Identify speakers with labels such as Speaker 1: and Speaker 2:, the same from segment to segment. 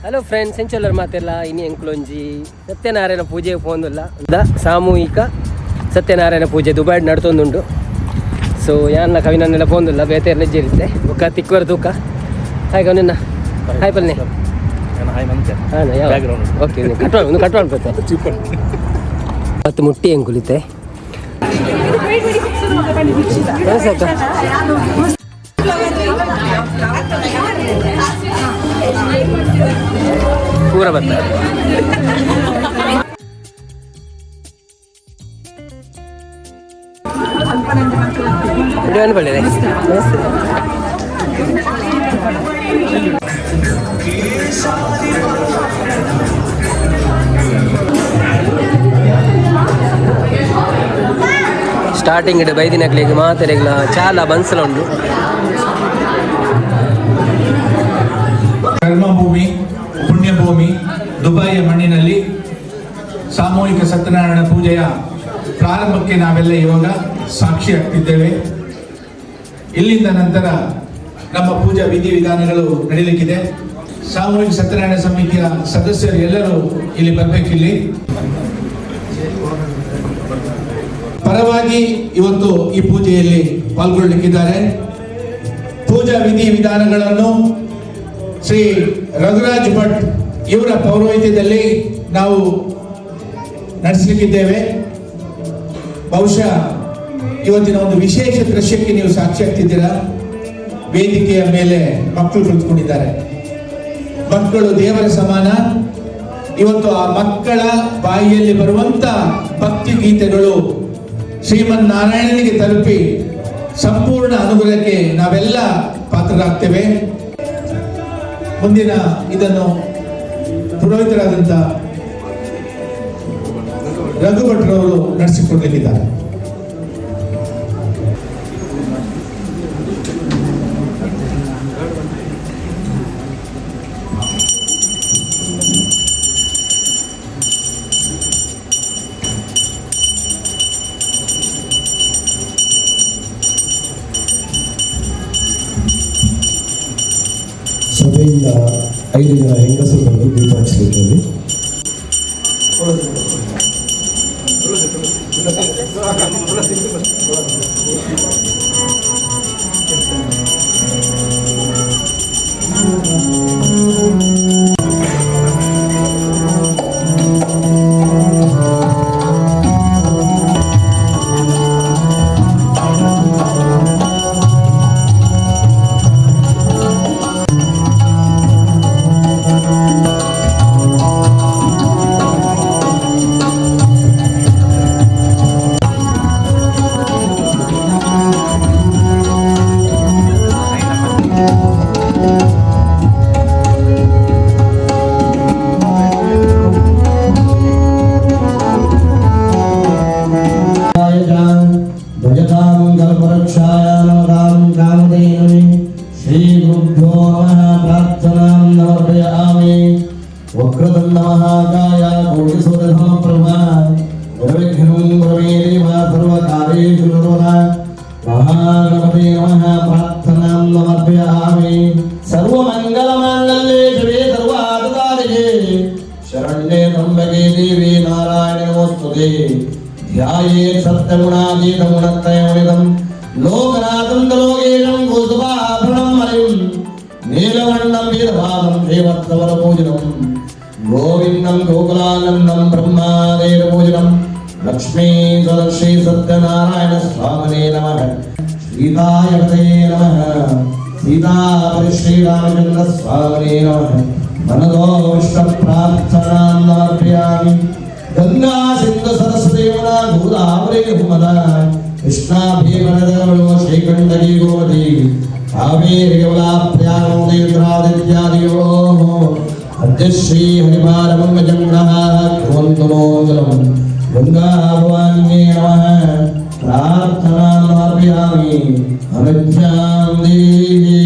Speaker 1: Hello friends, ಎಂಚೊಲ್ಲರು ಮಾತೆಲ್ಲ ಇನಿ ಎಂಕ್ಲೊಂಜಿ ಸತ್ಯನಾರಾಯಣ ಪೂಜೆಗೆ ಪೋಂದುಲ್ಲ ಸಾಮೂಹಿಕ ಸತ್ಯನಾರಾಯಣ ಪೂಜೆ ದುಬೈ ನಡ್ತೊಂದುಂಡು. ಸೊ ಯಾನ ಕವಿನನ್ನೆಲ್ಲ ಪೋಂದುಲ್ಲ ಬೇತೆ ಇರುತ್ತೆ ಬೊಕ್ಕ ತಿಕ್ಕುವರ ತೂಕ ಹಾಗೆ ಅವನನ್ನ ಹಾಯ್ ಪಲ್ನೆ ಓಕೆ ಮತ್ತು ಮುಟ್ಟಿ ಹೆಂಗೆ ಕುಲಿತೆ ಪೂರ ಬರ್ತಾರೆ ಬಳ್ಳಿದೆ ಸ್ಟಾರ್ಟಿಂಗ್ ಇಡ ಬೈದಿನಕ್ಲಿಗೆ ಮಾತೆರೆಗ್ಲ ಚಾಲ ಬನ್ಸಲ ಉಂಡು.
Speaker 2: ಕರ್ಮಭೂಮಿ ಪುಣ್ಯಭೂಮಿ ದುಬೈಯ ಮಣ್ಣಿನಲ್ಲಿ ಸಾಮೂಹಿಕ ಸತ್ಯನಾರಾಯಣ ಪೂಜೆಯ ಪ್ರಾರಂಭಕ್ಕೆ ನಾವೆಲ್ಲ ಇವಾಗ ಸಾಕ್ಷಿ ಆಗ್ತಿದ್ದೇವೆ. ಇಲ್ಲಿಂದ ನಂತರ ನಮ್ಮ ಪೂಜಾ ವಿಧಿವಿಧಾನಗಳು ನಡೀಲಿಕ್ಕಿದೆ. ಸಾಮೂಹಿಕ ಸತ್ಯನಾರಾಯಣ ಸಮಿತಿಯ ಸದಸ್ಯರು ಎಲ್ಲರೂ ಇಲ್ಲಿ ಬರಬೇಕಿಲ್ಲಿ. ಪರವಾಗಿ ಇವತ್ತು ಈ ಪೂಜೆಯಲ್ಲಿ ಪಾಲ್ಗೊಳ್ಳಲಿಕ್ಕಿದ್ದಾರೆ. ಪೂಜಾ ವಿಧಿವಿಧಾನಗಳನ್ನು ಶ್ರೀ ರಘುರಾಜ್ ಭಟ್ ಇವರ ಪೌರೋಹಿತ್ಯದಲ್ಲಿ ನಾವು ನಡೆಸಲಿಕ್ಕಿದ್ದೇವೆ. ಬಹುಶಃ ಇವತ್ತಿನ ಒಂದು ವಿಶೇಷ ದೃಶ್ಯಕ್ಕೆ ನೀವು ಸಾಕ್ಷಿ ಆಗ್ತಿದ್ದೀರಾ. ವೇದಿಕೆಯ ಮೇಲೆ ಮಕ್ಕಳು ಕುಳಿತುಕೊಂಡಿದ್ದಾರೆ. ಮಕ್ಕಳು ದೇವರ ಸಮಾನ. ಇವತ್ತು ಆ ಮಕ್ಕಳ ಬಾಯಿಯಲ್ಲಿ ಬರುವಂತ ಭಕ್ತಿ ಗೀತೆಗಳು ಶ್ರೀಮನ್ ನಾರಾಯಣನಿಗೆ ತಲುಪಿ ಸಂಪೂರ್ಣ ಅನುಗ್ರಹಕ್ಕೆ ನಾವೆಲ್ಲ ಪಾತ್ರರಾಗ್ತೇವೆ. ಮುಂದಿನ ಇದನ್ನು ಪುರೋಹಿತರಾದಂಥ ರಘು ಭಟ್ರವರು ನಡೆಸಿಕೊಡಲಿದ್ದಾರೆ.
Speaker 3: ಸಭೆಯಿಂದ 5 ಜನ ಹೆಂಗಸರು ಬಂದು ದೀಪ ಹಚ್ಚಲಿಕ್ಕೆ ಶರಣ್ಯೇ ತ್ರ್ಯಂಬಕೆ ದೇವಿ ನಾರಾಯಣಿ ನಮೋಸ್ತುತೇ. ಧ್ಯಾಯೇತ್ ಸತ್ಯಗುಣಾತೀತಗುಣತ್ರಯಮಣಿತಂ ಲೋಕನಾಥಂ ಲೋಕೇಶಂ ಕೌಸ್ತುಭಾಭರಣಂ ಮಣಿಂ ನೀಲವರ್ಣಂ ವೇದವಾದಂ ದೇವತ್ಸವರ ಪೂಜನಂ ಗೋವಿಂದಂ ಗೋಕುಲಾನಂದಂ ಬ್ರಹ್ಮಾದೇವ ಪೂಜನಂ ಲಕ್ಷ್ಮೀ ಸದರ್ಶಿ ಸತ್ಯನಾರಾಯಣ ಸ್ವಾಮಿನೇ ನಮಃ. ಸೀತಾಯ ಪತಯೇ ನಮಃ. ಸೀತಾಪತಿ ಶ್ರೀರಾಮಚಂದ್ರ ಸ್ವಾಮಿನೇ ನಮಃ. ಮನದೋ ವಿಷ್ಣ ಪ್ರಾರ್ಥನಾಂ ಸಮರ್ಪಯಾಮಿ. ಗಂಗಾ ಸಿಂಧು ಸರಸ್ವತಿ ಯಮುನಾ ಗೋದಾವರಿ ಹುಮದ ಕೃಷ್ಣಾ ಭೀಮನದಗಳು ಶ್ರೀಕಂಠಗಿ ಗೋಮತಿ ಕಾವೇರಿ ಕಮಲಾ ಪ್ರಯಾಗೋ ಇತ್ಯಾದಿಯೋ ಅದ್ಯ ಶ್ರೀ ಹರಿಮಾರಮಂಗಜಂಗ್ರಹ ಕುವಂತು ಮಂಗಲಂ. ಗಂಗಾ ಭವಾನ್ಯೇ ನಮಃ. ಪ್ರಾರ್ಥನಾಂ ಸಮರ್ಪಯಾಮಿ. ಅನುಜ್ಞಾಂ ದೇಹಿ.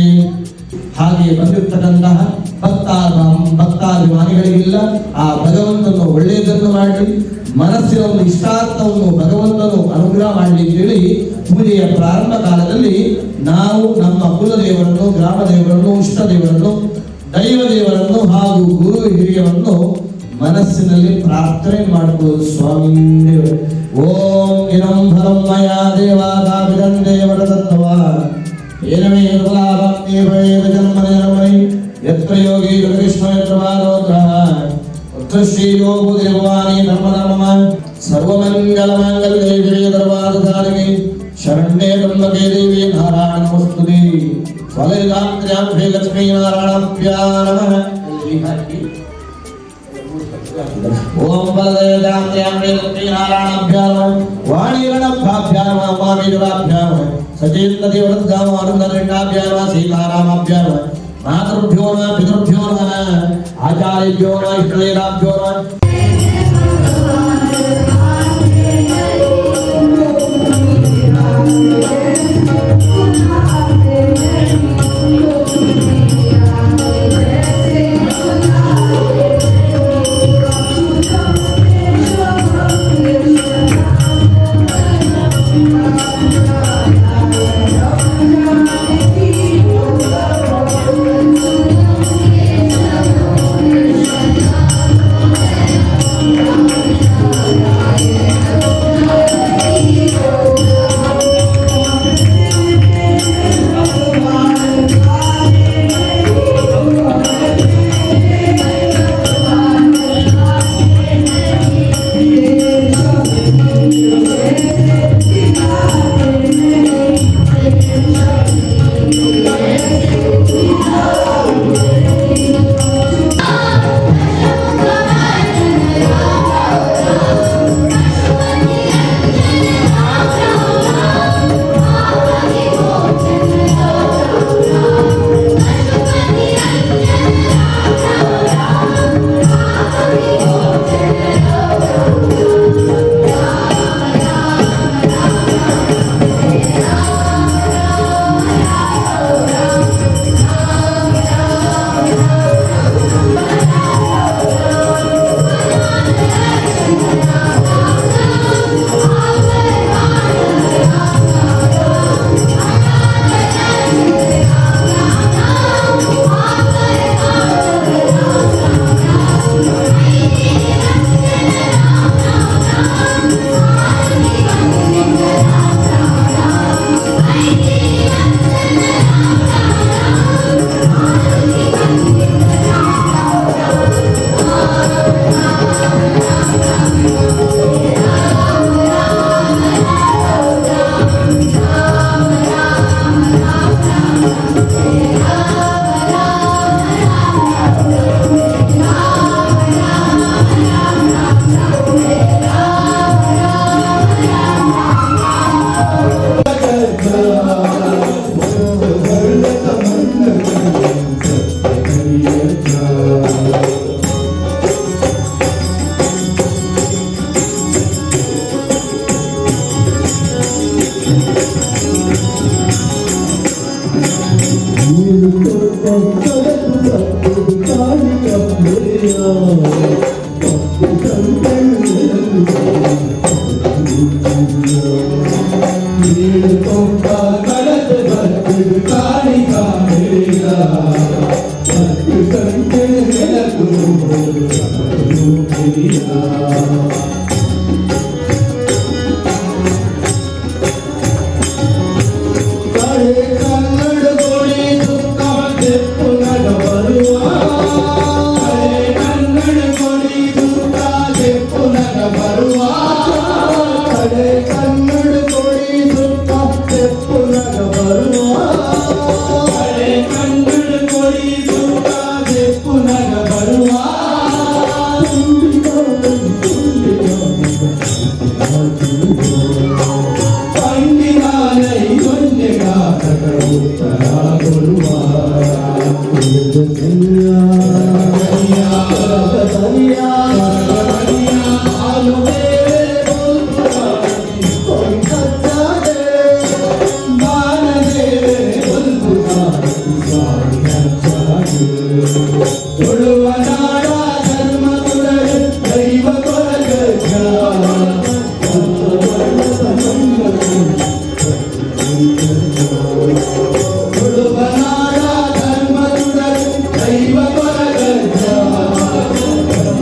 Speaker 3: ಹಾಗೆ ಬಂದಿರ್ತಕ್ಕಂತಹ ಭಕ್ತಾಭಿಮಾನಿಗಳಿಗಿಲ್ಲ ಆ ಭಗವಂತನು ಒಳ್ಳೆಯದನ್ನು ಮಾಡಿ ಮನಸ್ಸಿನ ಒಂದು ಇಷ್ಟಾರ್ಥವನ್ನು ಭಗವಂತನು ಅನುಗ್ರಹ ಮಾಡಲಿ ಅಂತೇಳಿ ಪೂಜೆಯ ಪ್ರಾರಂಭ ಕಾಲದಲ್ಲಿ ನಾವು ನಮ್ಮ ಕುಲದೇವರನ್ನು, ಗ್ರಾಮ ದೇವರನ್ನು, ಇಷ್ಟ ದೇವರನ್ನು, ದೈವ ದೇವರನ್ನು ಹಾಗೂ ಗುರು ಮನಸ್ಸಿನಲ್ಲಿ ಪ್ರಾರ್ಥನೆ ಮಾಡ್ಬೋದು. ಸ್ವಾಮಿ ಓಂ ಇನಂ ಫಲಂ ಮಯಾ ದೇವಾದಾಭಿರಂ ದೇವರದತ್ತವ ಏನವೇ ಲಾಭಂ ದೇವಯೇವ ಜನ್ಮನೇರಮೈ ಯತ್ರ ಯೋಗಿ ಜಗದೀಶ್ವ ಯತ್ರ ವಾದೋಗ್ರಹ ಯತ್ರ ಶ್ರೀಯೋ ಭೂದೇವಾನಿ ಧರ್ಮಧರ್ಮ ಸರ್ವಮಂಗಲಮಾಂಗಲ್ಯೇ ದೇವಿ ದರ್ವಾರಧಾರಿಣಿ ಶರಣ್ಯೇ ತ್ರ್ಯಂಬಕೆ ದೇವಿ ನಾರಾಯಣ ನಮಸ್ತುತೆ ಸ್ವಲಲಿತಾಂತ್ರ್ಯಾಂ ಶ್ರೀ ಲಕ್ಷ್ಮೀ ನಾರಾಯಣಾಭ್ಯಾಂ ನಮಃ. ಓಂ ಬಲದೇವತಾಂತ್ರ್ಯಾಂ ಶ್ರೀ ಲಕ್ಷ್ಮೀ ನಾರಾಯಣಾಭ್ಯಾಂ ವಾಣಿರಣಭ್ಯಾಂ ಮಾಮೀಜರಾಭ್ಯಾಂ ಸಚೇತನದಿ ವೃದ್ಧಾಂ ಆನಂದರಿಂಡಾಭ್ಯಾಂ ಸೀತಾರಾಮಾಭ್ಯಾಂ ಮಾತೃಭ್ಯೋ ನಮಃ ಪಿತೃಭ್ಯೋ ನಮಃ ಆಚಾರ್ಯಭ್ಯೋ ನಮಃ ಇಷ್ಟದೇವತಾಭ್ಯೋ ನಮಃ.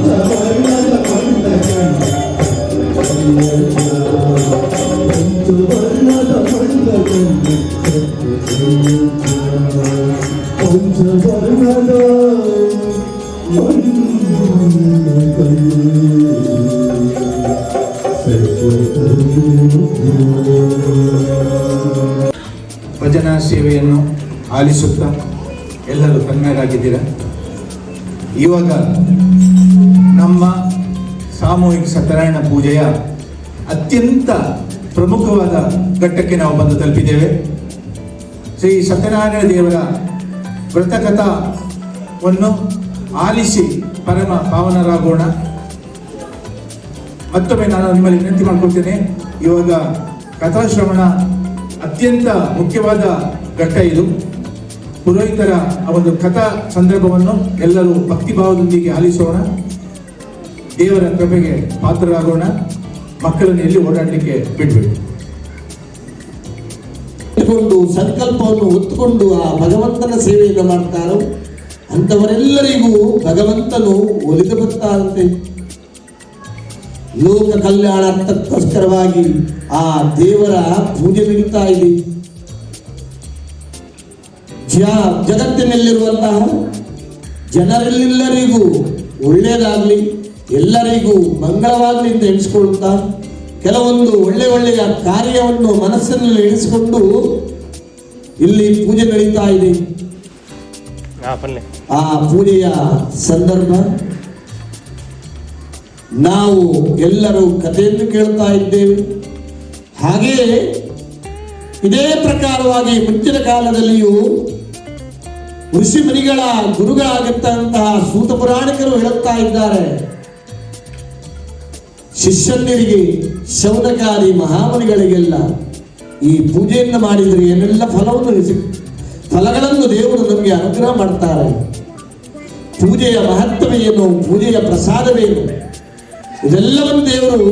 Speaker 2: ಧರ್ಮ ಭಜನಾ ಸೇವೆಯನ್ನು ಆಲಿಸುತ್ತಾ ಎಲ್ಲರೂ ತನ್ಮಯರಾಗಿದ್ದೀರಾ. ಇವಾಗ ನಮ್ಮ ಸಾಮೂಹಿಕ ಸತ್ಯನಾರಾಯಣ ಪೂಜೆಯ ಅತ್ಯಂತ ಪ್ರಮುಖವಾದ ಘಟ್ಟಕ್ಕೆ ನಾವು ಬಂದು ತಲುಪಿದ್ದೇವೆ. ಶ್ರೀ ಸತ್ಯನಾರಾಯಣ ದೇವರ ವ್ರತಕಥಾವನ್ನು ಆಲಿಸಿ ಪರಮ ಪಾವನರಾಗೋಣ. ಮತ್ತೊಮ್ಮೆ ನಾನು ನಿಮ್ಮಲ್ಲಿ ವಿನಂತಿ ಮಾಡಿಕೊಳ್ತೇನೆ, ಇವಾಗ ಕಥಾಶ್ರವಣ ಅತ್ಯಂತ ಮುಖ್ಯವಾದ ಘಟ್ಟ ಇದು. ಪುರೋಹಿತರ ಆ ಒಂದು ಕಥಾ ಸಂದರ್ಭವನ್ನು ಎಲ್ಲರೂ ಭಕ್ತಿಭಾವದೊಂದಿಗೆ ಆಲಿಸೋಣ, ದೇವರ ಕೃಪೆಗೆ ಪಾತ್ರರಾಗೋಣ, ಮಕ್ಕಳನ್ನು ಎಲ್ಲಿ ಓಡಾಡಲಿಕ್ಕೆ ಬಿಡಬೇಡಿ.
Speaker 3: ಸಂಕಲ್ಪವನ್ನು ಹೊತ್ತುಕೊಂಡು ಆ ಭಗವಂತನ ಸೇವೆಯನ್ನು ಮಾಡ್ತಾರೋ ಅಂಥವರೆಲ್ಲರಿಗೂ ಭಗವಂತನು ಒಲಿದು ಬರ್ತಾರಂತೆ. ಲೋಕ ಕಲ್ಯಾಣಾರ್ಥಕ್ಕೋಸ್ಕರವಾಗಿ ಆ ದೇವರ ಪೂಜೆ ನಡೀತಾ ಇದೆ. ಜಗತ್ತಿನಲ್ಲಿರುವಂತಹ ಜನರೆಲ್ಲರಿಗೂ ಒಳ್ಳೆಯದಾಗಲಿ, ಎಲ್ಲರಿಗೂ ಮಂಗಳವಾಗಲಿ ಅಂತ ಎಣಿಸ್ಕೊಳ್ತಾ ಕೆಲವೊಂದು ಒಳ್ಳೆಯ ಕಾರ್ಯವನ್ನು ಮನಸ್ಸಿನಲ್ಲಿ ಎಣಿಸಿಕೊಂಡು ಇಲ್ಲಿ ಪೂಜೆ ನಡೀತಾ ಇದೆ. ಆ ಪೂಜೆಯ ಸಂದರ್ಭ ನಾವು ಎಲ್ಲರೂ ಕಥೆಯನ್ನು ಕೇಳ್ತಾ ಇದ್ದೇವೆ. ಹಾಗೆಯೇ ಇದೇ ಪ್ರಕಾರವಾಗಿ ಮುಂಚಿನ ಕಾಲದಲ್ಲಿಯೂ ಋಷಿ ಮುನಿಗಳ ಗುರುಗಳಾಗಿದ್ದಂತಹ ಸೂತ ಪುರಾಣಿಕರು ಹೇಳುತ್ತಾ ಇದ್ದಾರೆ, ಶಿಷ್ಯಂದಿರಿಗೆ, ಶೌನಕಾರಿ ಮಹಾಮುನಿಗಳಿಗೆಲ್ಲ ಈ ಪೂಜೆಯನ್ನು ಮಾಡಿದರೆ ಏನೆಲ್ಲ ಫಲಗಳನ್ನು ದೇವರು ನಮಗೆ ಅನುಗ್ರಹ ಮಾಡ್ತಾರೆ. ಪೂಜೆಯ ಮಹತ್ವವೇನು, ಪೂಜೆಯ ಪ್ರಸಾದವೇನು, ಇದೆಲ್ಲವನ್ನು ದೇವರು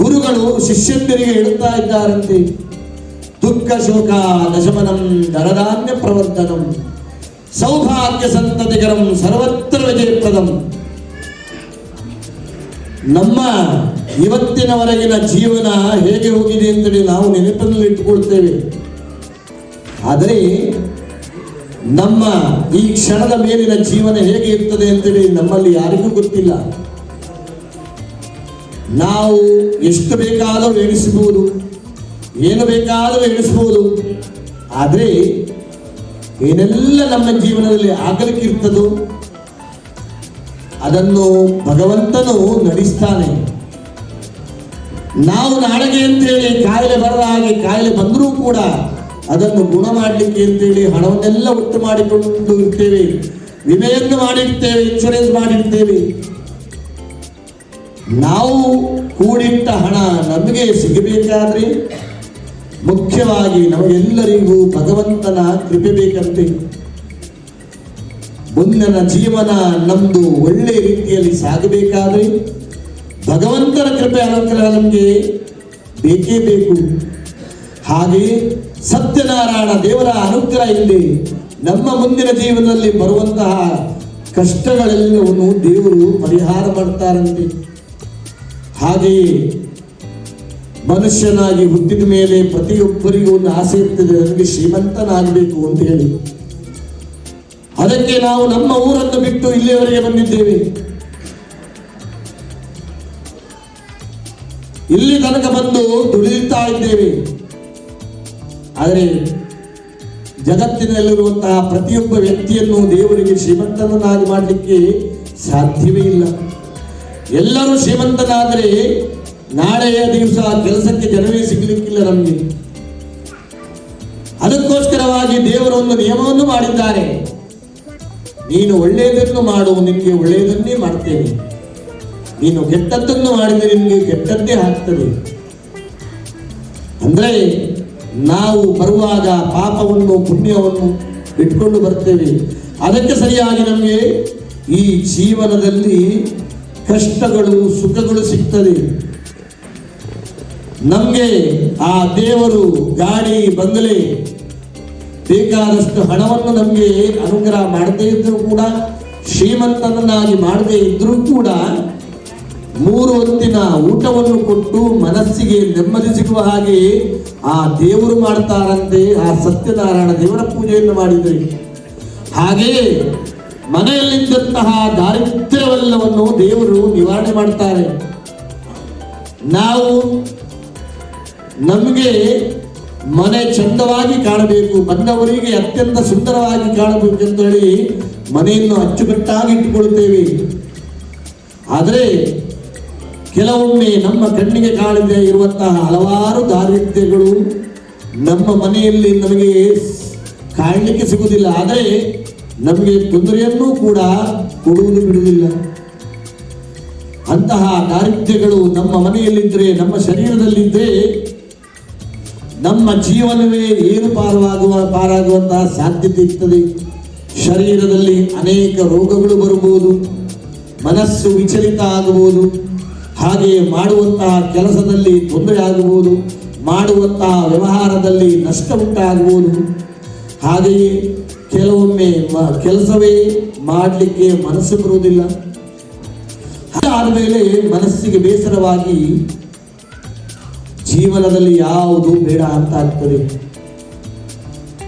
Speaker 3: ಗುರುಗಳು ಶಿಷ್ಯಂದಿರಿಗೆ ಹೇಳುತ್ತಾ ಇದ್ದಾರಂತೆ. ದುಃಖ ಶೋಕ ದಶಮನಂ ಧನಧಾನ್ಯ ಪ್ರವರ್ಧನಂ ಸೌಭಾಗ್ಯ ಸಂತತಿಕರಂ ಸರ್ವತ್ರ ವಿಜಯಪ್ರದಂ. ನಮ್ಮ ಇವತ್ತಿನವರೆಗಿನ ಜೀವನ ಹೇಗೆ ಹೋಗಿದೆ ಅಂತೇಳಿ ನಾವು ನೆನಪಿನಲ್ಲಿ ಇಟ್ಟುಕೊಳ್ತೇವೆ. ಆದರೆ ನಮ್ಮ ಈ ಕ್ಷಣದ ಮೇಲಿನ ಜೀವನ ಹೇಗೆ ಇರ್ತದೆ ಅಂತೇಳಿ ನಮ್ಮಲ್ಲಿ ಯಾರಿಗೂ ಗೊತ್ತಿಲ್ಲ. ನಾವು ಎಷ್ಟು ಬೇಕಾದರೂ ಎಣಿಸಬಹುದು, ಏನು ಬೇಕಾದರೂ ಎಣಿಸಬಹುದು. ಆದರೆ ಏನೆಲ್ಲ ನಮ್ಮ ಜೀವನದಲ್ಲಿ ಆಗಲಿಕ್ಕಿರ್ತದೋ ಅದನ್ನು ಭಗವಂತನು ನಡೆಸ್ತಾನೆ. ನಾವು ನಾಳೆಗೆ ಅಂತೇಳಿ ಕಾಯಿಲೆ ಬರದ ಹಾಗೆ ಕಾಯಿಲೆ ಬಂದರೂ ಕೂಡ ಅದನ್ನು ಗುಣ ಮಾಡಲಿಕ್ಕೆ ಅಂತೇಳಿ ಹಣವನ್ನೆಲ್ಲ ಒಟ್ಟು ಮಾಡಿಕೊಂಡು ಇರ್ತೇವೆ, ವಿಮೆಯನ್ನು ಮಾಡಿರ್ತೇವೆ, ಇನ್ಶೂರೆನ್ಸ್ ಮಾಡಿರ್ತೇವೆ. ನಾವು ಕೂಡಿಟ್ಟ ಹಣ ನಮಗೆ ಸಿಗಬೇಕಾದ್ರೆ ಮುಖ್ಯವಾಗಿ ನಮಗೆಲ್ಲರಿಗೂ ಭಗವಂತನ ಕೃಪೆ ಬೇಕಂತೆ. ಮುಂದಿನ ಜೀವನ ನಮ್ದು ಒಳ್ಳೆಯ ರೀತಿಯಲ್ಲಿ ಸಾಗಬೇಕಾದ್ರೆ ಭಗವಂತನ ಕೃಪೆ ಅನುಗ್ರಹ ನಮಗೆ ಬೇಕೇ ಬೇಕು. ಹಾಗೆ ಸತ್ಯನಾರಾಯಣ ದೇವರ ಅನುಗ್ರಹ ಇಲ್ಲಿ ನಮ್ಮ ಮುಂದಿನ ಜೀವನದಲ್ಲಿ ಬರುವಂತಹ ಕಷ್ಟಗಳೆಲ್ಲವನ್ನು ದೇವರು ಪರಿಹಾರ ಮಾಡ್ತಾರಂತೆ. ಹಾಗೆಯೇ ಮನುಷ್ಯನಾಗಿ ಹುಟ್ಟಿದ ಮೇಲೆ ಪ್ರತಿಯೊಬ್ಬರಿಗೂ ಒಂದು ಆಸೆ ಇರ್ತದೆ, ನನಗೆ ಶ್ರೀಮಂತನಾಗಬೇಕು ಅಂತ ಹೇಳಿ. ಅದಕ್ಕೆ ನಾವು ನಮ್ಮ ಊರನ್ನು ಬಿಟ್ಟು ಇಲ್ಲಿಯವರೆಗೆ ಬಂದಿದ್ದೇವೆ. ಇಲ್ಲಿ ತನಕ ಬಂದು ದುಡಿಯುತ್ತಾ ಇದ್ದೇವೆ. ಆದರೆ ಜಗತ್ತಿನಲ್ಲಿರುವಂತಹ ಪ್ರತಿಯೊಬ್ಬ ವ್ಯಕ್ತಿಯನ್ನು ದೇವರಿಗೆ ಶ್ರೀಮಂತನನ್ನಾಗಿ ಮಾಡಲಿಕ್ಕೆ ಸಾಧ್ಯವೇ ಇಲ್ಲ. ಎಲ್ಲರೂ ಶ್ರೀಮಂತನಾದರೆ ನಾಳೆಯ ದಿವಸ ಕೆಲಸಕ್ಕೆ ಜನವೇ ಸಿಗಲಿಕ್ಕಿಲ್ಲ ನಮಗೆ. ಅದಕ್ಕೋಸ್ಕರವಾಗಿ ದೇವರು ಒಂದು ನಿಯಮವನ್ನು ಮಾಡಿದ್ದಾರೆ, ನೀನು ಒಳ್ಳೆಯದನ್ನು ಮಾಡು, ನಿನಗೆ ಒಳ್ಳೆಯದನ್ನೇ ಮಾಡ್ತೇನೆ. ನೀನು ಕೆಟ್ಟದ್ದನ್ನು ಮಾಡಿದರೆ ನಿನಗೆ ಕೆಟ್ಟದ್ದೇ ಆಗ್ತದೆ. ಅಂದ್ರೆ ನಾವು ಬರುವಾಗ ಪಾಪವನ್ನು ಪುಣ್ಯವನ್ನು ಬಿಟ್ಕೊಂಡು ಬರ್ತೇವೆ. ಅದಕ್ಕೆ ಸರಿಯಾಗಿ ನಮಗೆ ಈ ಜೀವನದಲ್ಲಿ ಕಷ್ಟಗಳು ಸುಖಗಳು ಸಿಗ್ತದೆ. ನಮಗೆ ಆ ದೇವರು ಗಾಡಿ ಬಂಗಲೆ ಬೇಕಾದಷ್ಟು ಹಣವನ್ನು ನಮಗೆ ಅನುಗ್ರಹ ಮಾಡದೇ ಇದ್ರೂ ಕೂಡ, ಶ್ರೀಮಂತನನ್ನಾಗಿ ಮಾಡದೇ ಇದ್ರೂ ಕೂಡ 3 ಹೊತ್ತಿನ ಊಟವನ್ನು ಕೊಟ್ಟು ಮನಸ್ಸಿಗೆ ನೆಮ್ಮದಿ ಸಿಗುವ ಹಾಗೆ ಆ ದೇವರು ಮಾಡ್ತಾರಂತೆ. ಆ ಸತ್ಯನಾರಾಯಣ ದೇವರ ಪೂಜೆಯನ್ನು ಮಾಡಿದರೆ ಹಾಗೆಯೇ ಮನೆಯಲ್ಲಿದ್ದಂತಹ ದಾರಿದ್ರ್ಯವೆಲ್ಲವನ್ನು ದೇವರು ನಿವಾರಣೆ ಮಾಡ್ತಾರೆ. ನಾವು ನಮಗೆ ಮನೆ ಚಂದವಾಗಿ ಕಾಣಬೇಕು, ಬಂದವರಿಗೆ ಅತ್ಯಂತ ಸುಂದರವಾಗಿ ಕಾಣಬೇಕೆಂದು ಹೇಳಿ ಮನೆಯನ್ನು ಅಚ್ಚುಕಟ್ಟಾಗಿ ಇಟ್ಟುಕೊಳ್ಳುತ್ತೇವೆ. ಆದರೆ ಕೆಲವೊಮ್ಮೆ ನಮ್ಮ ಕಣ್ಣಿಗೆ ಕಾಣದೇ ಇರುವಂತಹ ಹಲವಾರು ದಾರಿದ್ರ್ಯಗಳು ನಮ್ಮ ಮನೆಯಲ್ಲಿ ನಮಗೆ ಕಾಣಲಿಕ್ಕೆ ಸಿಗುವುದಿಲ್ಲ. ಆದರೆ ನಮಗೆ ತೊಂದರೆಯನ್ನೂ ಕೂಡ ಕೊಡುವುದು ಬಿಡುವುದಿಲ್ಲ. ಅಂತಹ ದಾರಿದ್ರ್ಯಗಳು ನಮ್ಮ ಮನೆಯಲ್ಲಿದ್ದರೆ, ನಮ್ಮ ಶರೀರದಲ್ಲಿದ್ದರೆ ನಮ್ಮ ಜೀವನವೇ ಏನು ಪಾರಾಗುವಂತಹ ಸಾಧ್ಯತೆ ಇರ್ತದೆ. ಶರೀರದಲ್ಲಿ ಅನೇಕ ರೋಗಗಳು ಬರಬಹುದು, ಮನಸ್ಸು ವಿಚಲಿತ ಆಗಬಹುದು, ಹಾಗೆಯೇ ಮಾಡುವಂತಹ ಕೆಲಸದಲ್ಲಿ ತೊಂದರೆ ಆಗಬಹುದು, ಮಾಡುವಂತಹ ವ್ಯವಹಾರದಲ್ಲಿ ನಷ್ಟ ಉಂಟಾಗಬಹುದು. ಹಾಗೆಯೇ ಕೆಲವೊಮ್ಮೆ ಕೆಲಸವೇ ಮಾಡಲಿಕ್ಕೆ ಮನಸ್ಸು ಬರುವುದಿಲ್ಲ. ಆದಮೇಲೆ ಮನಸ್ಸಿಗೆ ಬೇಸರವಾಗಿ ಜೀವನದಲ್ಲಿ ಯಾವುದು ಬೇಡ ಅಂತ ಆಗ್ತದೆ,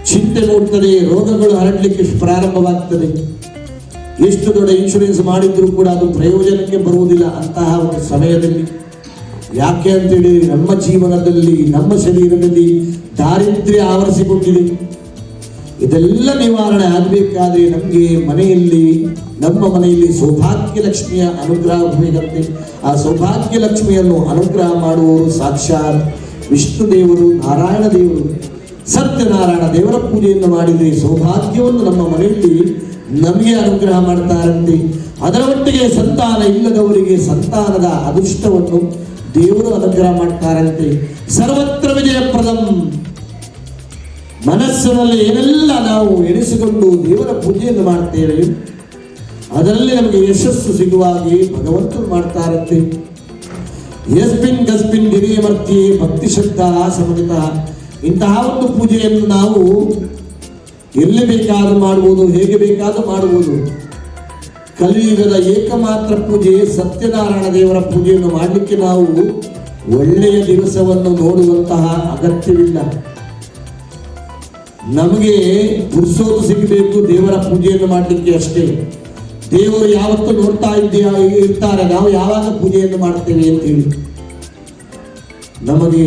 Speaker 3: ಚಿಂತೆ ಮೂಡ್ತದೆ, ರೋಗಗಳು ಹರಡಲಿಕ್ಕೆ ಪ್ರಾರಂಭವಾಗ್ತದೆ. ಎಷ್ಟು ದೊಡ್ಡ ಇನ್ಶೂರೆನ್ಸ್ ಮಾಡಿದ್ರೂ ಕೂಡ ಅದು ಪ್ರಯೋಜನಕ್ಕೆ ಬರುವುದಿಲ್ಲ ಅಂತಹ ಒಂದು ಸಮಯದಲ್ಲಿ. ಯಾಕೆ ಅಂತೇಳಿ ನಮ್ಮ ಜೀವನದಲ್ಲಿ, ನಮ್ಮ ಶರೀರದಲ್ಲಿ ದಾರಿದ್ರ್ಯ ಆವರಿಸಿಕೊಂಡಿದೆ. ಇದೆಲ್ಲ ನಿವಾರಣೆ ಆಗಬೇಕಾದ್ರೆ ನಮಗೆ ನಮ್ಮ ಮನೆಯಲ್ಲಿ ಸೌಭಾಗ್ಯ ಲಕ್ಷ್ಮಿಯ ಅನುಗ್ರಹ ಬೇಕಂತೆ. ಆ ಸೌಭಾಗ್ಯ ಲಕ್ಷ್ಮಿಯನ್ನು ಅನುಗ್ರಹ ಮಾಡುವವರು ಸಾಕ್ಷಾತ್ ವಿಷ್ಣು ದೇವರು, ನಾರಾಯಣ ದೇವರು. ಸತ್ಯನಾರಾಯಣ ದೇವರ ಪೂಜೆಯನ್ನು ಮಾಡಿದರೆ ಸೌಭಾಗ್ಯವನ್ನು ನಮ್ಮ ಮನೆಯಲ್ಲಿ ನಮಗೆ ಅನುಗ್ರಹ ಮಾಡ್ತಾರಂತೆ. ಅದರ ಒಟ್ಟಿಗೆ ಸಂತಾನ ಇಲ್ಲದವರಿಗೆ ಸಂತಾನದ ಅದೃಷ್ಟವನ್ನು ದೇವರು ಅನುಗ್ರಹ ಮಾಡ್ತಾರಂತೆ. ಸರ್ವತ್ರ ವಿಜಯಪ್ರದಂ. ಮನಸ್ಸಿನಲ್ಲಿ ಏನೆಲ್ಲ ನಾವು ಎಣಿಸಿಕೊಂಡು ದೇವರ ಪೂಜೆಯನ್ನು ಮಾಡ್ತೇವೆ ಅದರಲ್ಲಿ ನಮಗೆ ಯಶಸ್ಸು ಸಿಗುವಾಗಿ ಭಗವಂತನು ಮಾಡ್ತಾರಂತೆ. ಯಸ್ಮಿನ್ ಗಸ್ಮಿನ್ ಗಿರಿಮರ್ತಿ ಭಕ್ತಿ ಶ್ರದ್ಧಾ ಸಮನ್ವಿತ. ಇಂತಹ ಒಂದು ಪೂಜೆಯನ್ನು ನಾವು ಎಲ್ಲಿ ಬೇಕಾದರೂ ಮಾಡಬಹುದು, ಹೇಗೆ ಬೇಕಾದರೂ ಮಾಡಬಹುದು. ಕಲಿಯುಗದ ಏಕಮಾತ್ರ ಪೂಜೆ ಸತ್ಯನಾರಾಯಣ ದೇವರ ಪೂಜೆಯನ್ನು ಮಾಡಲಿಕ್ಕೆ ನಾವು ಒಳ್ಳೆಯ ದಿವಸವನ್ನು ನೋಡುವಂತಹ ಅಗತ್ಯವಿಲ್ಲ. ನಮಗೆ ಪುರುಷೋತ್ತು ಸಿಗಬೇಕು ದೇವರ ಪೂಜೆಯನ್ನು ಮಾಡಲಿಕ್ಕೆ ಅಷ್ಟೇ. ದೇವರು ಯಾವತ್ತೂ ನೋಡ್ತಾ ಇರ್ತಾರೆ ನಾವು ಯಾವಾಗ ಪೂಜೆಯನ್ನು ಮಾಡ್ತೇವೆ ಅಂತೇಳಿ. ನಮಗೆ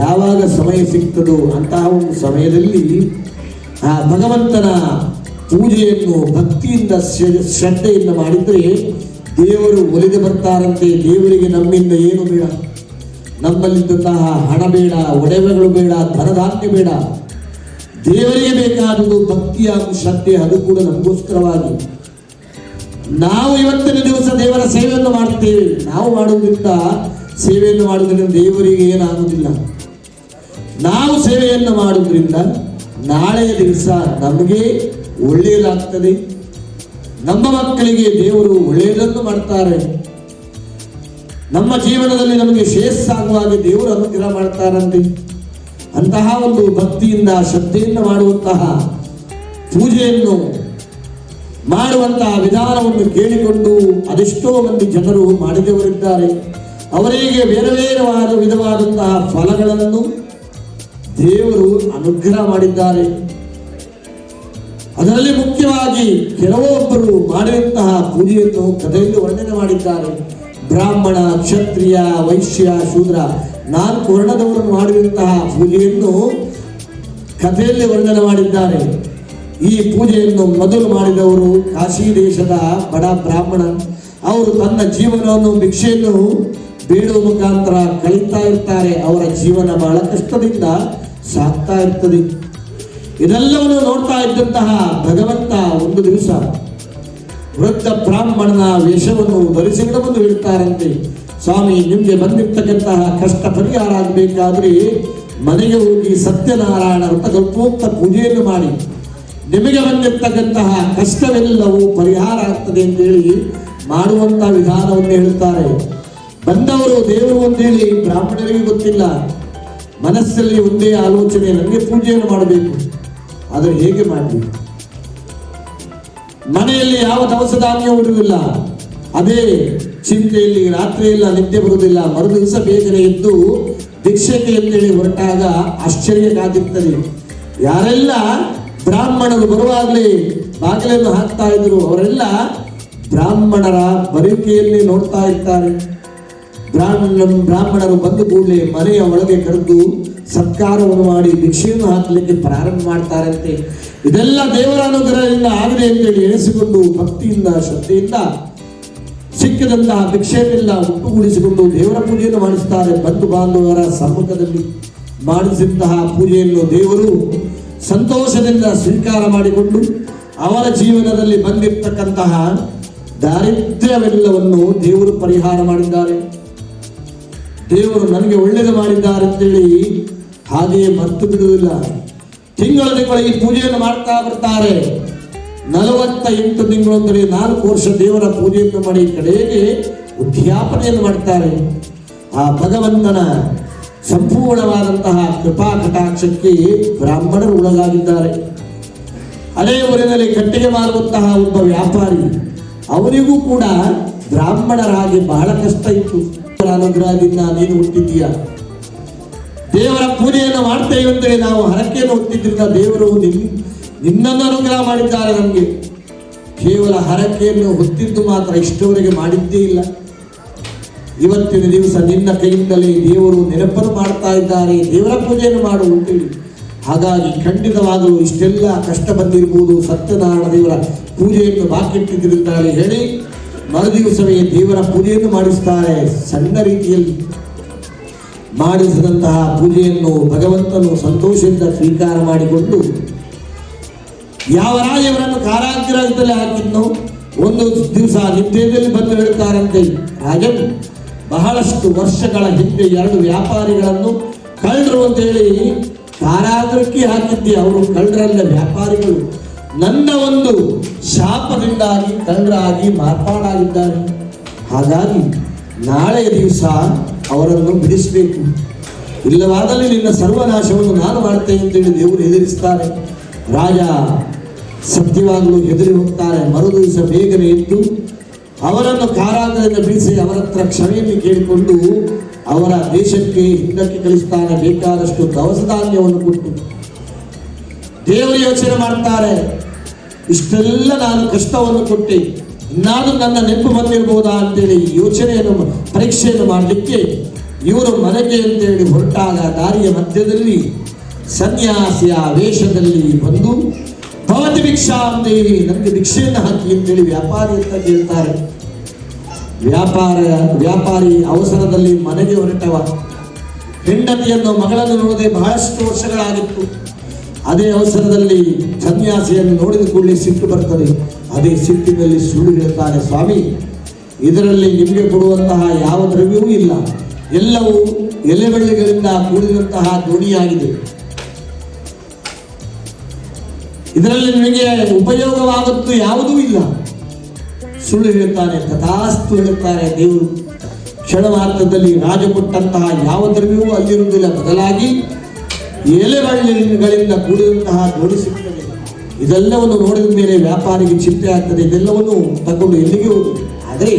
Speaker 3: ಯಾವಾಗ ಸಮಯ ಸಿಗ್ತದೋ ಅಂತಹ ಒಂದು ಸಮಯದಲ್ಲಿ ಆ ಭಗವಂತನ ಪೂಜೆಯನ್ನು ಭಕ್ತಿಯಿಂದ ಶ್ರದ್ಧೆಯಿಂದ ಮಾಡಿದರೆ ದೇವರು ಒಲಿದು ಬರ್ತಾರಂತೆ. ದೇವರಿಗೆ ನಮ್ಮಿಂದ ಏನು ಬೇಡ, ನಮ್ಮಲ್ಲಿದ್ದಂತಹ ಹಣ ಬೇಡ, ಒಡವೆಗಳು ಬೇಡ, ಧನಧಾನ್ಯ ಬೇಡ. ದೇವರಿಗೆ ಬೇಕಾದುದು ಭಕ್ತಿ ಹಾಗೂ ಶ್ರದ್ಧೆ, ಅದು ಕೂಡ ನಮಗೋಸ್ಕರವಾಗಿ. ನಾವು ಇವತ್ತಿನ ದಿವಸ ದೇವರ ಸೇವೆಯನ್ನು ಮಾಡುತ್ತೇವೆ. ನಾವು ಮಾಡುವುದರಿಂದ, ಸೇವೆಯನ್ನು ಮಾಡುವುದರಿಂದ ದೇವರಿಗೆ ಏನಾಗುವುದಿಲ್ಲ. ನಾವು ಸೇವೆಯನ್ನು ಮಾಡುವುದರಿಂದ ನಾಳೆಯ ದಿವಸ ನಮಗೆ ಒಳ್ಳೆಯದಾಗ್ತದೆ. ನಮ್ಮ ಮಕ್ಕಳಿಗೆ ದೇವರು ಒಳ್ಳೆಯದನ್ನು ಮಾಡ್ತಾರೆ. ನಮ್ಮ ಜೀವನದಲ್ಲಿ ನಮಗೆ ಶ್ರೇಯಸ್ಸಾಗುವಾಗ ದೇವರು ಅನುಗ್ರಹ ಮಾಡ್ತಾರಂತೆ. ಅಂತಹ ಒಂದು ಭಕ್ತಿಯಿಂದ ಶ್ರದ್ಧೆಯಿಂದ ಮಾಡುವಂತಹ ಪೂಜೆಯನ್ನು ಮಾಡುವಂತಹ ವಿಧಾನವನ್ನು ಕೇಳಿಕೊಂಡು ಅದೆಷ್ಟೋ ಮಂದಿ ಜನರು ಮಾಡಿದವರಿದ್ದಾರೆ. ಅವರಿಗೆ ಬೇರೆ ಬೇರೆ ವಿಧವಾದಂತಹ ಫಲಗಳನ್ನು ದೇವರು ಅನುಗ್ರಹ ಮಾಡಿದ್ದಾರೆ. ಅದರಲ್ಲಿ ಮುಖ್ಯವಾಗಿ ಕೆಲವೊಬ್ಬರು ಮಾಡಿದಂತಹ ಪೂಜೆಯನ್ನು ಕಥೆಯಲ್ಲಿ ವರ್ಣನೆ ಮಾಡಿದ್ದಾರೆ. ಬ್ರಾಹ್ಮಣ, ಕ್ಷತ್ರಿಯ, ವೈಶ್ಯ, ಶೂದ್ರ 4 ವರ್ಣದವರನ್ನು ಮಾಡಿದಂತಹ ಪೂಜೆಯನ್ನು ಕಥೆಯಲ್ಲಿ ವರ್ಣನೆ ಮಾಡಿದ್ದಾರೆ. ಈ ಪೂಜೆಯನ್ನು ಮೊದಲು ಮಾಡಿದವರು ಕಾಶಿ ದೇಶದ ಬಡ ಬ್ರಾಹ್ಮಣ. ಅವರು ತನ್ನ ಜೀವನವನ್ನು ಭಿಕ್ಷೆಯನ್ನು ಬೇಡುವ ಮುಖಾಂತರ ಕಳೀತಾ ಇರ್ತಾರೆ. ಅವರ ಜೀವನ ಬಹಳ ಕಷ್ಟದಿಂದ ಸಾಗ್ತಾ ಇರ್ತದೆ. ಇದೆಲ್ಲವನ್ನು ನೋಡ್ತಾ ಇದ್ದಂತಹ ಭಗವಂತ ಒಂದು ದಿವಸ ವೃದ್ಧ ಬ್ರಾಹ್ಮಣನ ವೇಷವನ್ನು ಧರಿಸಿಕೊಂಡು ಹೇಳ್ತಾರಂತೆ, ಸ್ವಾಮಿ, ನಿಮಗೆ ಬಂದಿರ್ತಕ್ಕಂತಹ ಕಷ್ಟ ಪರಿಹಾರ ಆಗಬೇಕಾದ್ರೆ ಮನೆಗೆ ಹೋಗಿ ಸತ್ಯನಾರಾಯಣ ವ್ರತಕಲ್ಪೋಕ್ತ ಪೂಜೆಯನ್ನು ಮಾಡಿ ನಿಮಗೆ ಬಂದಿರ್ತಕ್ಕಂತಹ ಕಷ್ಟವೆಲ್ಲವೂ ಪರಿಹಾರ ಆಗ್ತದೆ ಅಂತೇಳಿ ಮಾಡುವಂತಹ ವಿಧಾನವನ್ನು ಹೇಳುತ್ತಾರೆ. ಬಂದವರು ದೇವರು ಅಂತೇಳಿ ಬ್ರಾಹ್ಮಣರಿಗೆ ಗೊತ್ತಿಲ್ಲ. ಮನಸ್ಸಲ್ಲಿ ಒಂದೇ ಆಲೋಚನೆ, ನನಗೆ ಪೂಜೆಯನ್ನು ಮಾಡಬೇಕು, ಆದರೆ ಹೇಗೆ ಮಾಡಬೇಕು? ಮನೆಯಲ್ಲಿ ಯಾವ ದವಸ ಧಾನ್ಯ ಇರುವುದಿಲ್ಲ. ಅದೇ ಚಿಂತೆಯಲ್ಲಿ ರಾತ್ರಿಯೆಲ್ಲ ನಿದ್ದೆ ಬರುವುದಿಲ್ಲ. ಮರುದಿವಸ ಬೇಗನೆ ಎದ್ದು ಭಿಕ್ಷೆಗೆ ಅಂತೇಳಿ ಹೊರಟಾಗ ಆಶ್ಚರ್ಯ ಕಾದಿರ್ತದೆ. ಯಾರೆಲ್ಲ ಬ್ರಾಹ್ಮಣರು ಬರುವಾಗಲೇ ಬಾಗಿಲನ್ನು ಹಾಕ್ತಾ ಇದ್ರು. ಅವರೆಲ್ಲ ಬ್ರಾಹ್ಮಣರ ಬರುವಿಕೆಯಲ್ಲಿ ನೋಡ್ತಾ ಇರ್ತಾರೆ. ಬ್ರಾಹ್ಮಣರು ಬಂದ ಕೂಡಲೇ ಮನೆಯ ಒಳಗೆ ಕರೆದು ಸತ್ಕಾರವನ್ನು ಮಾಡಿ ಭಿಕ್ಷೆಯನ್ನು ಹಾಕಲಿಕ್ಕೆ ಪ್ರಾರಂಭ ಮಾಡ್ತಾರಂತೆ. ಇದೆಲ್ಲ ದೇವರ ಅನುಗ್ರಹದಿಂದ ಆಗಿದೆ ಅಂತೇಳಿ ಎಣಿಸಿಕೊಂಡು ಭಕ್ತಿಯಿಂದ ಶ್ರದ್ಧೆಯಿಂದ ಸಿಕ್ಕಿದಂತಹ ಭಿಕ್ಷೆಯನ್ನೆಲ್ಲ ಒಟ್ಟುಗೂಡಿಸಿಕೊಂಡು ದೇವರ ಪೂಜೆಯನ್ನು ಮಾಡಿಸ್ತಾರೆ. ಬಂಧು ಬಾಂಧವರ ಸಮ್ಮುಖದಲ್ಲಿ ಮಾಡಿಸಿದಂತಹ ಪೂಜೆಯನ್ನು ದೇವರು ಸಂತೋಷದಿಂದ ಸ್ವೀಕಾರ ಮಾಡಿಕೊಂಡು ಅವರ ಜೀವನದಲ್ಲಿ ಬಂದಿರತಕ್ಕಂತಹ ದಾರಿದ್ರ್ಯವೆಲ್ಲವನ್ನು ದೇವರು ಪರಿಹಾರ ಮಾಡಿದ್ದಾರೆ. ದೇವರು ನನಗೆ ಒಳ್ಳೆಯದು ಮಾಡಿದ್ದಾರೆ ಅಂತೇಳಿ ಹಾಗೆಯೇ ಮರೆತು ಬಿಡುವುದಿಲ್ಲ. ತಿಂಗಳ ಈ ಪೂಜೆಯನ್ನು ಮಾಡ್ತಾ ಬರ್ತಾರೆ. 48 ತಿಂಗಳು ಅಂತೇಳಿ 4 ವರ್ಷ ದೇವರ ಪೂಜೆಯನ್ನು ಮಾಡಿ ಕಡೆಗೆ ಉದ್ಯಾಪನೆಯನ್ನು ಮಾಡ್ತಾರೆ. ಆ ಭಗವಂತನ ಸಂಪೂರ್ಣವಾದಂತಹ ಕೃಪಾ ಕಟಾಕ್ಷಕ್ಕೆ ಬ್ರಾಹ್ಮಣರು ಒಳಗಾಗಿದ್ದಾರೆ. ಅದೇ ಊರಿನಲ್ಲಿ ಕಟ್ಟಿಗೆ ಮಾರುವಂತಹ ಒಬ್ಬ ವ್ಯಾಪಾರಿ, ಅವರಿಗೂ ಕೂಡ ಬ್ರಾಹ್ಮಣರ ಹಾಗೆ ಬಹಳ ಕಷ್ಟ ಇತ್ತು. ಅನುಗ್ರಹದಿಂದ ನೀನು ಹುಟ್ಟಿದ್ದೀಯ, ದೇವರ ಪೂಜೆಯನ್ನು ಮಾಡ್ತೇವೆ ಅಂತೇಳಿ ನಾವು ಹರಕೆಯನ್ನು ಹೊತ್ತಿದ್ರಿಂದ ದೇವರು ನಿನ್ನನ್ನು ಅನುಗ್ರಹ ಮಾಡಿದ್ದಾರೆ. ನಮಗೆ ಕೇವಲ ಹರಕೆಯನ್ನು ಹೊತ್ತಿದ್ದು ಮಾತ್ರ ಇಷ್ಟವರೆಗೆ ಮಾಡಿದ್ದೇ ಇಲ್ಲ. ಇವತ್ತಿನ ದಿವಸ ನಿನ್ನ ಕೈಯಿಂದಲೇ ದೇವರು ನೆನಪನ್ನು ಮಾಡ್ತಾ ಇದ್ದಾರೆ, ದೇವರ ಪೂಜೆಯನ್ನು ಮಾಡು ಅಂತೇಳಿ. ಹಾಗಾಗಿ ಖಂಡಿತವಾಗಲೂ ಇಷ್ಟೆಲ್ಲ ಕಷ್ಟ ಬಂದಿರಬಹುದು. ಸತ್ಯನಾರಾಯಣ ದೇವರ ಪೂಜೆಯನ್ನು ಬಾಕಿಟ್ಟಿದ್ದರಿಂದ ಹೇಳಿ ಮರುದಿವಸವೇ ದೇವರ ಪೂಜೆಯನ್ನು ಮಾಡಿಸ್ತಾರೆ. ಸಣ್ಣ ರೀತಿಯಲ್ಲಿ ಮಾಡಿಸಿದಂತಹ ಪೂಜೆಯನ್ನು ಭಗವಂತನು ಸಂತೋಷದಿಂದ ಸ್ವೀಕಾರ ಮಾಡಿಕೊಂಡು ಯಾವ ರಾಜವರನ್ನು ಕಾರಾಗೃಹದಲ್ಲಿ ಹಾಕಿದ್ನೋ ಒಂದು ದಿವಸ ನಿತ್ಯದಲ್ಲಿ ಬಂದು ಹೇಳ್ತಾರಂತೆ, ರಾಜನ್ ಬಹಳಷ್ಟು ವರ್ಷಗಳ ಹಿಂದೆ 2 ವ್ಯಾಪಾರಿಗಳನ್ನು ಕಳ್ಳರು ಅಂತ ಹೇಳಿ ಕಾರಾಗೃಹಕ್ಕೆ ಹಾಕಿದ್ದೆ. ಅವರು ಕಳ್ಳರಲ್ಲ, ವ್ಯಾಪಾರಿಗಳು. ನನ್ನ ಒಂದು ಶಾಪದಿಂದಾಗಿ ಕಳ್ಳರಾಗಿ ಮಾರ್ಪಾಡಾಗಿದ್ದಾರೆ. ಹಾಗಾಗಿ ನಾಳೆಯ ದಿವಸ ಅವರನ್ನು ಬಿಡಿಸಬೇಕು, ಇಲ್ಲವಾದಲ್ಲಿ ನಿನ್ನ ಸರ್ವನಾಶವನ್ನು ನಾನು ಮಾಡ್ತೇನೆ ಅಂತೇಳಿ ದೇವರು ಹೆದರಿಸ್ತಾರೆ. ರಾಜ ಸತ್ಯವಾಗಲೂ ಹೆದರಿ ಹೋಗ್ತಾರೆ. ಮರುದಿವಸ ಬೇಗನೆ ಎದ್ದು ಅವರನ್ನು ಕಾರಾಗೃಹದಿಂದ ಬಿಡಿಸಿ ಅವರ ಹತ್ರ ಕ್ಷಮೆಯನ್ನು ಕೇಳಿಕೊಂಡು ಅವರ ದೇಶಕ್ಕೆ ಹಿಂದಕ್ಕೆ ಕಳಿಸ್ತಾನೆ. ಬೇಕಾದಷ್ಟು ದವಸ ಧಾನ್ಯವನ್ನು ಕೊಟ್ಟು ದೇವರು ಯೋಚನೆ ಮಾಡ್ತಾರೆ, ಇಷ್ಟೆಲ್ಲ ನಾನು ಕಷ್ಟವನ್ನು ಕೊಟ್ಟೆ, ಇನ್ನಾದರೂ ನನ್ನ ನೆನಪು ಬಂದಿರಬಹುದಾ ಅಂತೇಳಿ ಯೋಚನೆಯನ್ನು ಪರೀಕ್ಷೆಯನ್ನು ಮಾಡಲಿಕ್ಕೆ ಇವರು ಮನೆಗೆ ಅಂತೇಳಿ ಹೊರಟಾಗ ದಾರಿಯ ಮಧ್ಯದಲ್ಲಿ ಸನ್ಯಾಸಿಯ ವೇಷದಲ್ಲಿ ಬಂದು ಭವತಿ ಭಿಕ್ಷಾಂ ದೇವಿ, ನನಗೆ ಭಿಕ್ಷೆಯನ್ನು ಹಾಕಿ ಅಂತೇಳಿ ವ್ಯಾಪಾರಿ ಅಂತ ಕೇಳ್ತಾರೆ. ವ್ಯಾಪಾರಿ ಅವಸರದಲ್ಲಿ ಮನೆಗೆ ಹೊರಟವ. ಹೆಂಡತಿಯನ್ನು ಮಗಳನ್ನು ನೋಡದೆ ಬಹಳಷ್ಟು ವರ್ಷಗಳಾಗಿತ್ತು. ಅದೇ ಅವಸರದಲ್ಲಿ ಸನ್ಯಾಸಿಯನ್ನು ನೋಡಿದ ಕೂಡಲೇ ಸಿಟ್ಟು ಬರ್ತದೆ. ಅದೇ ಸಿಟ್ಟಿನಲ್ಲಿ ಸುಳ್ಳು ಹೇಳ್ತಾನೆ, ಸ್ವಾಮಿ ಇದರಲ್ಲಿ ನಿಮಗೆ ಕೊಡುವಂತಹ ಯಾವ ದ್ರವ್ಯವೂ ಇಲ್ಲ, ಎಲ್ಲವೂ ಎಲೆಬಳ್ಳಿಗಳಿಂದ ಕೂಡಿದಂತಹ ದೋಣಿಯಾಗಿದೆ, ಇದರಲ್ಲಿ ನಿಮಗೆ ಉಪಯೋಗವಾಗುವುದು ಯಾವುದೂ ಇಲ್ಲ. ಸುಳ್ಳು ಹೇಳ್ತಾನೆ. ತಥಾಸ್ತು ಹೇಳ್ತಾರೆ ದೇವರು. ಕ್ಷಣ ಮಾತ್ರದಲ್ಲಿ ರಾಜ ಕೊಟ್ಟಂತಹ ಯಾವ ದ್ರವ್ಯವೂ ಅಲ್ಲಿರುವುದಿಲ್ಲ, ಬದಲಾಗಿ ಎಲೆಬಳ್ಳಿಗಳಿಂದ ಕೂಡಿದಂತಹ ದೋಣಿ ಸಿಗ್ತದೆ. ಇದೆಲ್ಲವನ್ನು ನೋಡಿದ ಮೇಲೆ ವ್ಯಾಪಾರಿಗೆ ಚಿಂತೆ ಆಗ್ತದೆ, ಇದೆಲ್ಲವನ್ನು ತಗೊಂಡು ಎಲ್ಲಿಗೆ ಹೋಗುದು. ಆದರೆ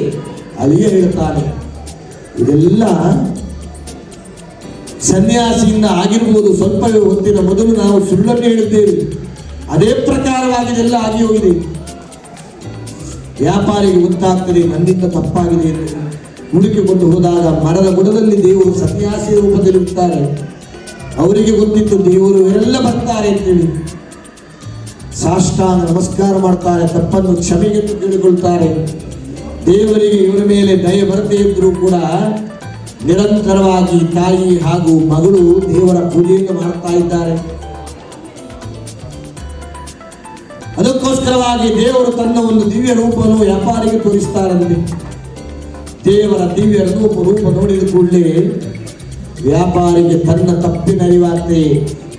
Speaker 3: ಅಲ್ಲಿಯೇ ಹೇಳ್ತಾನೆ, ಇದೆಲ್ಲ ಸನ್ಯಾಸಿಯಿಂದ ಆಗಿರ್ಬೋದು. ಸ್ವಲ್ಪ ಹೊತ್ತಿನ ಮೊದಲು ನಾವು ಸುಳ್ಳನ್ನು ಹೇಳಿದ್ದೇವೆ, ಅದೇ ಪ್ರಕಾರವಾಗಿ ಇದೆಲ್ಲ ಆಗಿ ಹೋಗಿದೆ. ವ್ಯಾಪಾರಿಗೆ ಗೊತ್ತಾಗ್ತದೆ ನನ್ನಿಂದ ತಪ್ಪಾಗಿದೆ ಎಂದು. ಹುಡುಕಿಕೊಂಡು ಹೋದಾಗ ಮರದ ಬುಡದಲ್ಲಿ ದೇವರು ಸನ್ಯಾಸಿ ರೂಪದಲ್ಲಿರ್ತಾರೆ. ಅವರಿಗೆ ಗೊತ್ತಿತ್ತು ದೇವರು ಎಲ್ಲ ಬರ್ತಾರೆ ಅಂತೇಳಿ ಸಾಷ್ಟಾಂಗ ನಮಸ್ಕಾರ ಮಾಡ್ತಾರೆ. ತಪ್ಪನ್ನು ಕ್ಷಮೆಗೆಂದು ಕೇಳಿಕೊಳ್ತಾರೆ. ದೇವರಿಗೆ ಇವರ ಮೇಲೆ ದಯೆ ಬರದೇ ಇದ್ರೂ ಕೂಡ ನಿರಂತರವಾಗಿ ತಾಯಿ ಹಾಗೂ ಮಗಳು ದೇವರ ಪೂಜೆಯನ್ನು ಮಾಡ್ತಾ ಇದ್ದಾರೆ. ಅದಕ್ಕೋಸ್ಕರವಾಗಿ ದೇವರು ತನ್ನ ಒಂದು ದಿವ್ಯ ರೂಪವನ್ನು ವ್ಯಾಪಾರಿಗೆ ತೋರಿಸ್ತಾರಂತೆ. ದೇವರ ದಿವ್ಯ ರೂಪ ನೋಡಿದ ಕೂಡಲೇ ವ್ಯಾಪಾರಿಗೆ ತನ್ನ ತಪ್ಪಿನ ಅರಿವಾಗ್ತದೆ.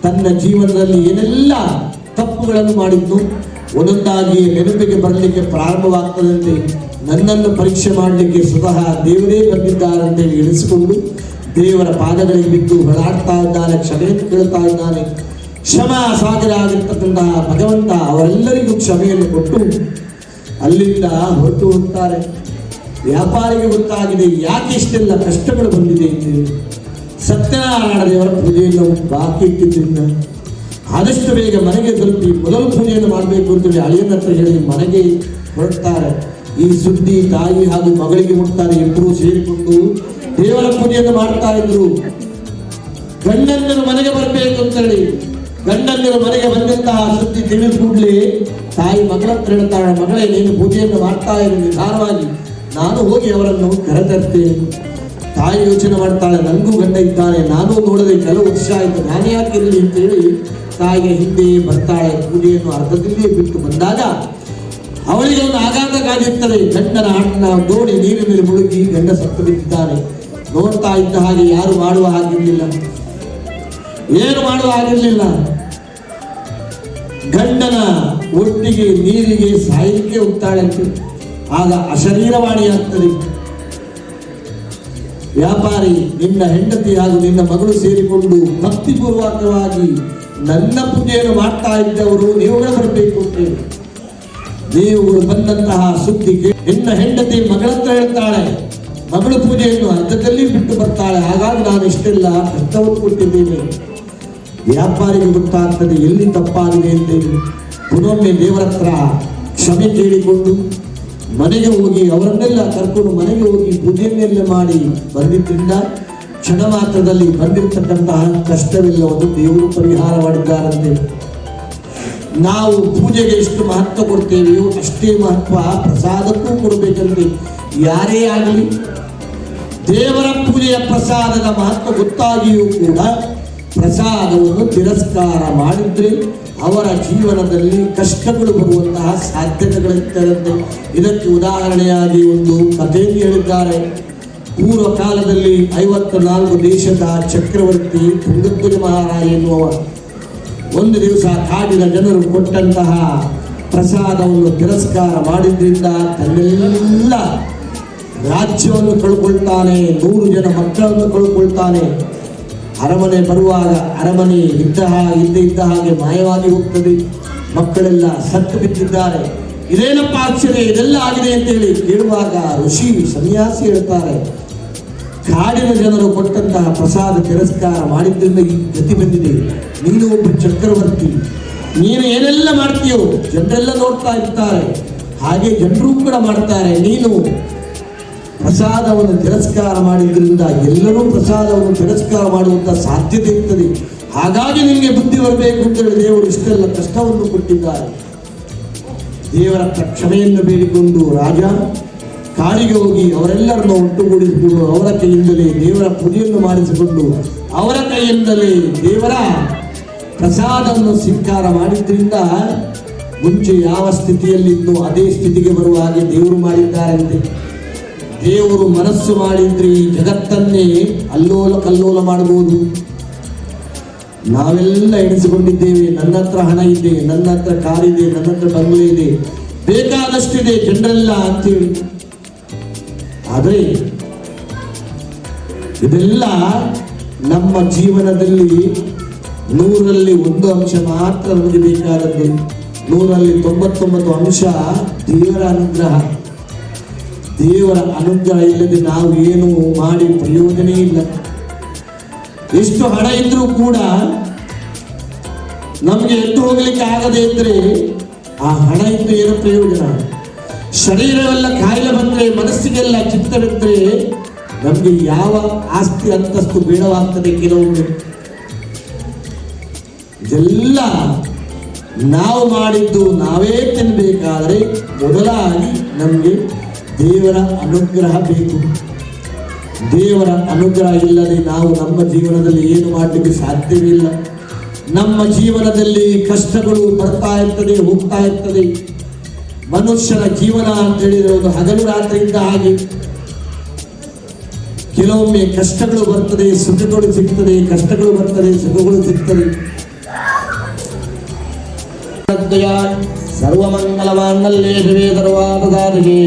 Speaker 3: ತನ್ನ ಜೀವನದಲ್ಲಿ ಏನೆಲ್ಲ ತಪ್ಪುಗಳನ್ನು ಮಾಡಿದ್ದು ಒಂದೊಂದಾಗಿ ನೆನಪಿಗೆ ಬರಲಿಕ್ಕೆ ಪ್ರಾರಂಭವಾಗ್ತದಂತೆ. ನನ್ನನ್ನು ಪರೀಕ್ಷೆ ಮಾಡಲಿಕ್ಕೆ ಸ್ವತಃ ದೇವರೇ ಬಂದಿದ್ದಾರಂತೇಳಿ ಎಣಿಸಿಕೊಂಡು ದೇವರ ಪಾದಗಳಿಗೆ ಬಿದ್ದು ಹೊರಡ್ತಾ ಇದ್ದಾನೆ, ಕ್ಷಮೆಯನ್ನು ಕೇಳ್ತಾ ಇದ್ದಾನೆ. ಕ್ಷಮಾ ಸಾಗರ ಆಗಿರ್ತಕ್ಕಂತಹ ಭಗವಂತ ಅವರೆಲ್ಲರಿಗೂ ಕ್ಷಮೆಯನ್ನು ಕೊಟ್ಟು ಅಲ್ಲಿಂದ ಹೊರಟು ಹೋಗ್ತಾರೆ. ವ್ಯಾಪಾರಿಗೆ ಗೊತ್ತಾಗಿದೆ ಯಾಕೆ ಇಷ್ಟೆಲ್ಲ ಕಷ್ಟಗಳು ಬಂದಿದೆ ಎಂದು. ಸತ್ಯನಾರಾಯಣ ದೇವರ ಪೂಜೆಯನ್ನು ಬಾಕಿ ಇಟ್ಟಿದ್ದರಿಂದ ಆದಷ್ಟು ಬೇಗ ಮನೆಗೆ ತಲುಪಿ ಮೊದಲು ಪೂಜೆಯನ್ನು ಮಾಡಬೇಕು ಅಂತೇಳಿ ಅಳಿಯನ ಹತ್ರ ಹೇಳಿ ಮನೆಗೆ ಹೊರಡ್ತಾರೆ. ಈ ಸುದ್ದಿ ತಾಯಿ ಹಾಗೂ ಮಗಳಿಗೆ ಮುಟ್ತಾರೆ. ಇಬ್ಬರು ಸೇರಿಕೊಂಡು ದೇವರ ಪೂಜೆಯನ್ನು ಮಾಡ್ತಾ ಇದ್ರು. ಗಂಡಂದಿರು ಮನೆಗೆ ಬರಬೇಕು ಅಂತೇಳಿ ಗಂಡಂದಿರು ಮನೆಗೆ ಬಂದಂತಹ ಸುದ್ದಿ ತಿಳಿದ ಕೂಡಲೇ ತಾಯಿ ಮಗಳ ಹತ್ರ ಹೇಳ್ತಾಳೆ, ಮಗಳೇ ನೀನು ಪೂಜೆಯನ್ನು ಮಾಡ್ತಾ ಇರು ನಿಧಾನವಾಗಿ, ನಾನು ಹೋಗಿ ಅವರನ್ನು ಕರೆತರ್ತೇನೆ. ತಾಯಿ ಯೋಚನೆ ಮಾಡ್ತಾಳೆ, ನನಗೂ ಗಂಡ ಇದ್ದಾನೆ, ನಾನು ನೋಡದೆ ಕೆಲವು ವರ್ಷ ಆಯಿತು, ನಾನು ಯಾಕಿರಲಿ ಅಂತೇಳಿ ತಾಯಿಗೆ ಹಿಂದೆ ಬರ್ತಾಳೆ. ಪೂಜೆಯನ್ನು ಅರ್ಧದಲ್ಲೇ ಬಿಟ್ಟು ಬಂದಾಗ ಅವಳಿಗೆ ಒಂದು ಆಘಾತ ಕಾದಿರ್ತದೆ. ಗಂಡನ ಹಣ್ಣ ನೋಡಿ ನೀರಿನಲ್ಲಿ ಮುಳುಗಿ ಗಂಡ ಸತ್ತು ಬಿದ್ದಿದ್ದಾನೆ. ನೋಡ್ತಾ ಇದ್ದ ಹಾಗೆ ಯಾರು ಮಾಡುವ ಹಾಗಿರ್ಲಿಲ್ಲ, ಏನು ಮಾಡುವ ಹಾಗಿರ್ಲಿಲ್ಲ. ಗಂಡನ ಒಟ್ಟಿಗೆ ನೀರಿಗೆ ಸಾಯಲಿಕ್ಕೆ ಹೋಗ್ತಾಳಂತೆ. ಆಗ ಅಶರೀರವಾಣಿ ಆಗ್ತದೆ, ವ್ಯಾಪಾರಿ ನಿನ್ನ ಹೆಂಡತಿ ಹಾಗೂ ನಿನ್ನ ಮಗಳು ಸೇರಿಕೊಂಡು ಭಕ್ತಿಪೂರ್ವಕವಾಗಿ ನನ್ನ ಪೂಜೆಯನ್ನು ಮಾಡ್ತಾ ಇದ್ದವರು ನೀವುಗಳು ಬರಬೇಕು ಅಂತೇಳಿ. ನೀವುಗಳು ಬಂದಂತಹ ಸುದ್ದಿಗೆ ನಿನ್ನ ಹೆಂಡತಿ ಮಗಳ ಹತ್ರ ಹೇಳ್ತಾಳೆ, ಮಗಳು ಪೂಜೆಯನ್ನು ಅರ್ಧದಲ್ಲಿ ಬಿಟ್ಟು ಬರ್ತಾಳೆ, ಹಾಗಾಗಿ ನಾನು ಇಷ್ಟೆಲ್ಲ ಕಷ್ಟವನ್ನು ಕೊಟ್ಟಿದ್ದೇನೆ. ವ್ಯಾಪಾರಿಗೆ ಗೊತ್ತಾಗ್ತದೆ ಎಲ್ಲಿ ತಪ್ಪಾಗಿದೆ ಅಂತೇಳಿ. ಪುನೊಮ್ಮೆ ದೇವರ ಹತ್ರ ಕ್ಷಮೆ ಕೇಳಿಕೊಂಡು ಮನೆಗೆ ಹೋಗಿ ಅವರನ್ನೆಲ್ಲ ಕರ್ಕೊಂಡು ಮನೆಗೆ ಹೋಗಿ ಪೂಜೆಯನ್ನೆಲ್ಲ ಮಾಡಿ ಬಂದಿದ್ದರಿಂದ ಕ್ಷಣ ಮಾತ್ರದಲ್ಲಿ ಬಂದಿರತಕ್ಕಂತಹ ಕಷ್ಟವೆಲ್ಲವನ್ನು ದೇವರು ಪರಿಹಾರ ಮಾಡಿದ್ದಾರಂತೆ. ನಾವು ಪೂಜೆಗೆ ಎಷ್ಟು ಮಹತ್ವ ಕೊಡ್ತೇವೆಯೋ ಅಷ್ಟೇ ಮಹತ್ವ ಪ್ರಸಾದಕ್ಕೂ ಕೊಡಬೇಕಂತೆ. ಯಾರೇ ಆಗಲಿ ದೇವರ ಪೂಜೆಯ ಪ್ರಸಾದದ ಮಹತ್ವ ಗೊತ್ತಾಗಿಯೂ ಕೂಡ ಪ್ರಸಾದವನ್ನು ತಿರಸ್ಕಾರ ಮಾಡಿದ್ರೆ ಅವರ ಜೀವನದಲ್ಲಿ ಕಷ್ಟಗಳು ಬರುವಂತಹ ಸಾಧ್ಯತೆಗಳಿರುತ್ತದಂತೆ. ಇದಕ್ಕೆ ಉದಾಹರಣೆಯಾಗಿ ಒಂದು ಕಥೆಯನ್ನು ಹೇಳಿದ್ದಾರೆ. ಪೂರ್ವ ಕಾಲದಲ್ಲಿ 54 ದೇಶದ ಚಕ್ರವರ್ತಿ ತುಂಗಧ್ವಜ ಮಹಾರಾಜ ಎನ್ನುವ ಒಂದು ದಿವಸ ಕಾಡಿನ ಜನರು ಕೊಟ್ಟಂತಹ ಪ್ರಸಾದವನ್ನು ತಿರಸ್ಕಾರ ಮಾಡಿದ್ರಿಂದ ತನ್ನೆಲ್ಲ ರಾಜ್ಯವನ್ನು ಕಳ್ಕೊಳ್ತಾನೆ, 100 ಜನ ಮಕ್ಕಳನ್ನು ಕಳ್ಕೊಳ್ತಾನೆ. ಅರಮನೆ ಬರುವಾಗ ಅರಮನೆ ಇದ್ದ ಹಾಗೆ ಮಾಯವಾಗಿ ಹೋಗ್ತದೆ. ಮಕ್ಕಳೆಲ್ಲ ಸತ್ತು ಬಿದ್ದಿದ್ದಾರೆ. ಇದೇನಪ್ಪ ಆಶ್ಚರ್ಯ, ಇದೆಲ್ಲ ಆಗಿದೆ ಅಂತೇಳಿ ಕೇಳುವಾಗ ಋಷಿ ಸನ್ಯಾಸಿ ಹೇಳ್ತಾರೆ, ಕಾಡಿನ ಜನರು ಕೊಟ್ಟಂತಹ ಪ್ರಸಾದ ತಿರಸ್ಕಾರ ಮಾಡಿದ್ರಿಂದ ಈ ಗತಿ ಬಂದಿದೆ. ನೀನು ಒಬ್ಬ ಚಕ್ರವರ್ತಿ, ನೀನು ಏನೆಲ್ಲ ಮಾಡ್ತೀಯೋ ಜನರೆಲ್ಲ ನೋಡ್ತಾ ಇರ್ತಾರೆ, ಹಾಗೆ ಜನರು ಕೂಡ ಮಾಡ್ತಾರೆ. ನೀನು ಪ್ರಸಾದವನ್ನು ತಿರಸ್ಕಾರ ಮಾಡಿದ್ರಿಂದ ಎಲ್ಲರೂ ಪ್ರಸಾದವನ್ನು ತಿರಸ್ಕಾರ ಮಾಡುವಂತ ಸಾಧ್ಯತೆ ಇರ್ತದೆ. ಹಾಗಾಗಿ ನಿಮಗೆ ಬುದ್ಧಿ ಬರಬೇಕು ಅಂತೇಳಿ ದೇವರು ಇಷ್ಟೆಲ್ಲ ಕಷ್ಟವನ್ನು ಕೊಟ್ಟಿದ್ದಾರೆ. ದೇವರ ಕ್ಷಮೆಯನ್ನು ಬೇಡಿಕೊಂಡು ರಾಜ ಕಾಡಿಗೆ ಹೋಗಿ ಅವರೆಲ್ಲರನ್ನು ಒಟ್ಟುಗೂಡಿಸಿಕೊಂಡು ಅವರ ಕೈಯಿಂದಲೇ ದೇವರ ಪೂಜೆಯನ್ನು ಮಾಡಿಸಿಕೊಂಡು ಅವರ ಕೈಯಿಂದಲೇ ದೇವರ ಪ್ರಸಾದವನ್ನು ಸ್ವೀಕಾರ ಮಾಡಿದ್ರಿಂದ ಮುಂಚೆ ಯಾವ ಸ್ಥಿತಿಯಲ್ಲಿದ್ದು ಅದೇ ಸ್ಥಿತಿಗೆ ಬರುವ ಹಾಗೆ ದೇವರು ಮಾಡಿದ್ದಾರಂತೆ. ದೇವರು ಮನಸ್ಸು ಮಾಡಿದ್ರೆ ಈ ಜಗತ್ತನ್ನೇ ಅಲ್ಲೋಲ ಕಲ್ಲೋಲ ಮಾಡಬಹುದು. ನಾವೆಲ್ಲ ಎಣಿಸಿಕೊಂಡಿದ್ದೇವೆ, ನನ್ನ ಹತ್ರ ಹಣ ಇದೆ, ನನ್ನ ಹತ್ರ ಕಾರಿದೆ, ನನ್ನ ಹತ್ರ ಬಂಗ್ಲೆ ಇದೆ, ಬೇಕಾದಷ್ಟಿದೆ ಜನರೆಲ್ಲ ಅಂತೇಳಿ. ಆದರೆ ಇದೆಲ್ಲ ನಮ್ಮ ಜೀವನದಲ್ಲಿ 100ರಲ್ಲಿ 1 ಅಂಶ ಮಾತ್ರ ನಮಗೆ ಬೇಕಾದದ್ದು. 100ರಲ್ಲಿ 99 ಅಂಶ ದೇವರ ಅನುಗ್ರಹ. ದೇವರ ಅನುಗ್ರಹ ಇಲ್ಲದೆ ನಾವು ಏನು ಮಾಡಿ ಪ್ರಯೋಜನ ಇಲ್ಲ. ಎಷ್ಟು ಹಣ ಇದ್ರೂ ಕೂಡ ನಮಗೆ ಎದ್ದು ಹೋಗ್ಲಿಕ್ಕೆ ಆಗದೆ ಇದ್ರೆ ಆ ಹಣ ಇದ್ದು ಏನು ಪ್ರಯೋಜನ? ಶರೀರವೆಲ್ಲ ಕಾಯಿಲೆ ಬಂದ್ರೆ, ಮನಸ್ಸಿಗೆಲ್ಲ ಚಿತ್ತವಿದ್ರೆ ನಮ್ಗೆ ಯಾವ ಆಸ್ತಿ ಅಂತಸ್ತು ಬೇಡವಾಗ್ತದೆ ಕೆಲವೊಮ್ಮೆ. ಇದೆಲ್ಲ ನಾವು ಮಾಡಿದ್ದು ನಾವೇ ತಿನ್ಬೇಕಾದ್ರೆ ಮೊದಲಾಗಿ ನಮ್ಗೆ ದೇವರ ಅನುಗ್ರಹ ಬೇಕು. ದೇವರ ಅನುಗ್ರಹ ಇಲ್ಲದೆ ನಾವು ನಮ್ಮ ಜೀವನದಲ್ಲಿ ಏನು ಮಾಡಲಿಕ್ಕೆ ಸಾಧ್ಯವಿಲ್ಲ. ನಮ್ಮ ಜೀವನದಲ್ಲಿ ಕಷ್ಟಗಳು ಬರ್ತಾ ಇರ್ತದೆ, ಹೋಗ್ತಾ ಇರ್ತದೆ. ಮನುಷ್ಯನ ಜೀವನ ಅಂತ ಹೇಳಿದ್ರೆ ಒಂದು ಹಗಲು ರಾತ್ರಿ ಇದ್ದ ಹಾಗೆ. ಕೆಲವೊಮ್ಮೆ ಕಷ್ಟಗಳು ಬರ್ತದೆ, ಸುಖಗಳು ಸಿಗ್ತದೆ, ಕಷ್ಟಗಳು ಬರ್ತದೆ, ಸುಖಗಳು ಸಿಗ್ತದೆ. ಸರ್ವಮಂಗಲಮಾಂಗಲ್ಯೇ ಶಿವೆ ಸರ್ವಾರ್ಥಸಾಧಿಕೆ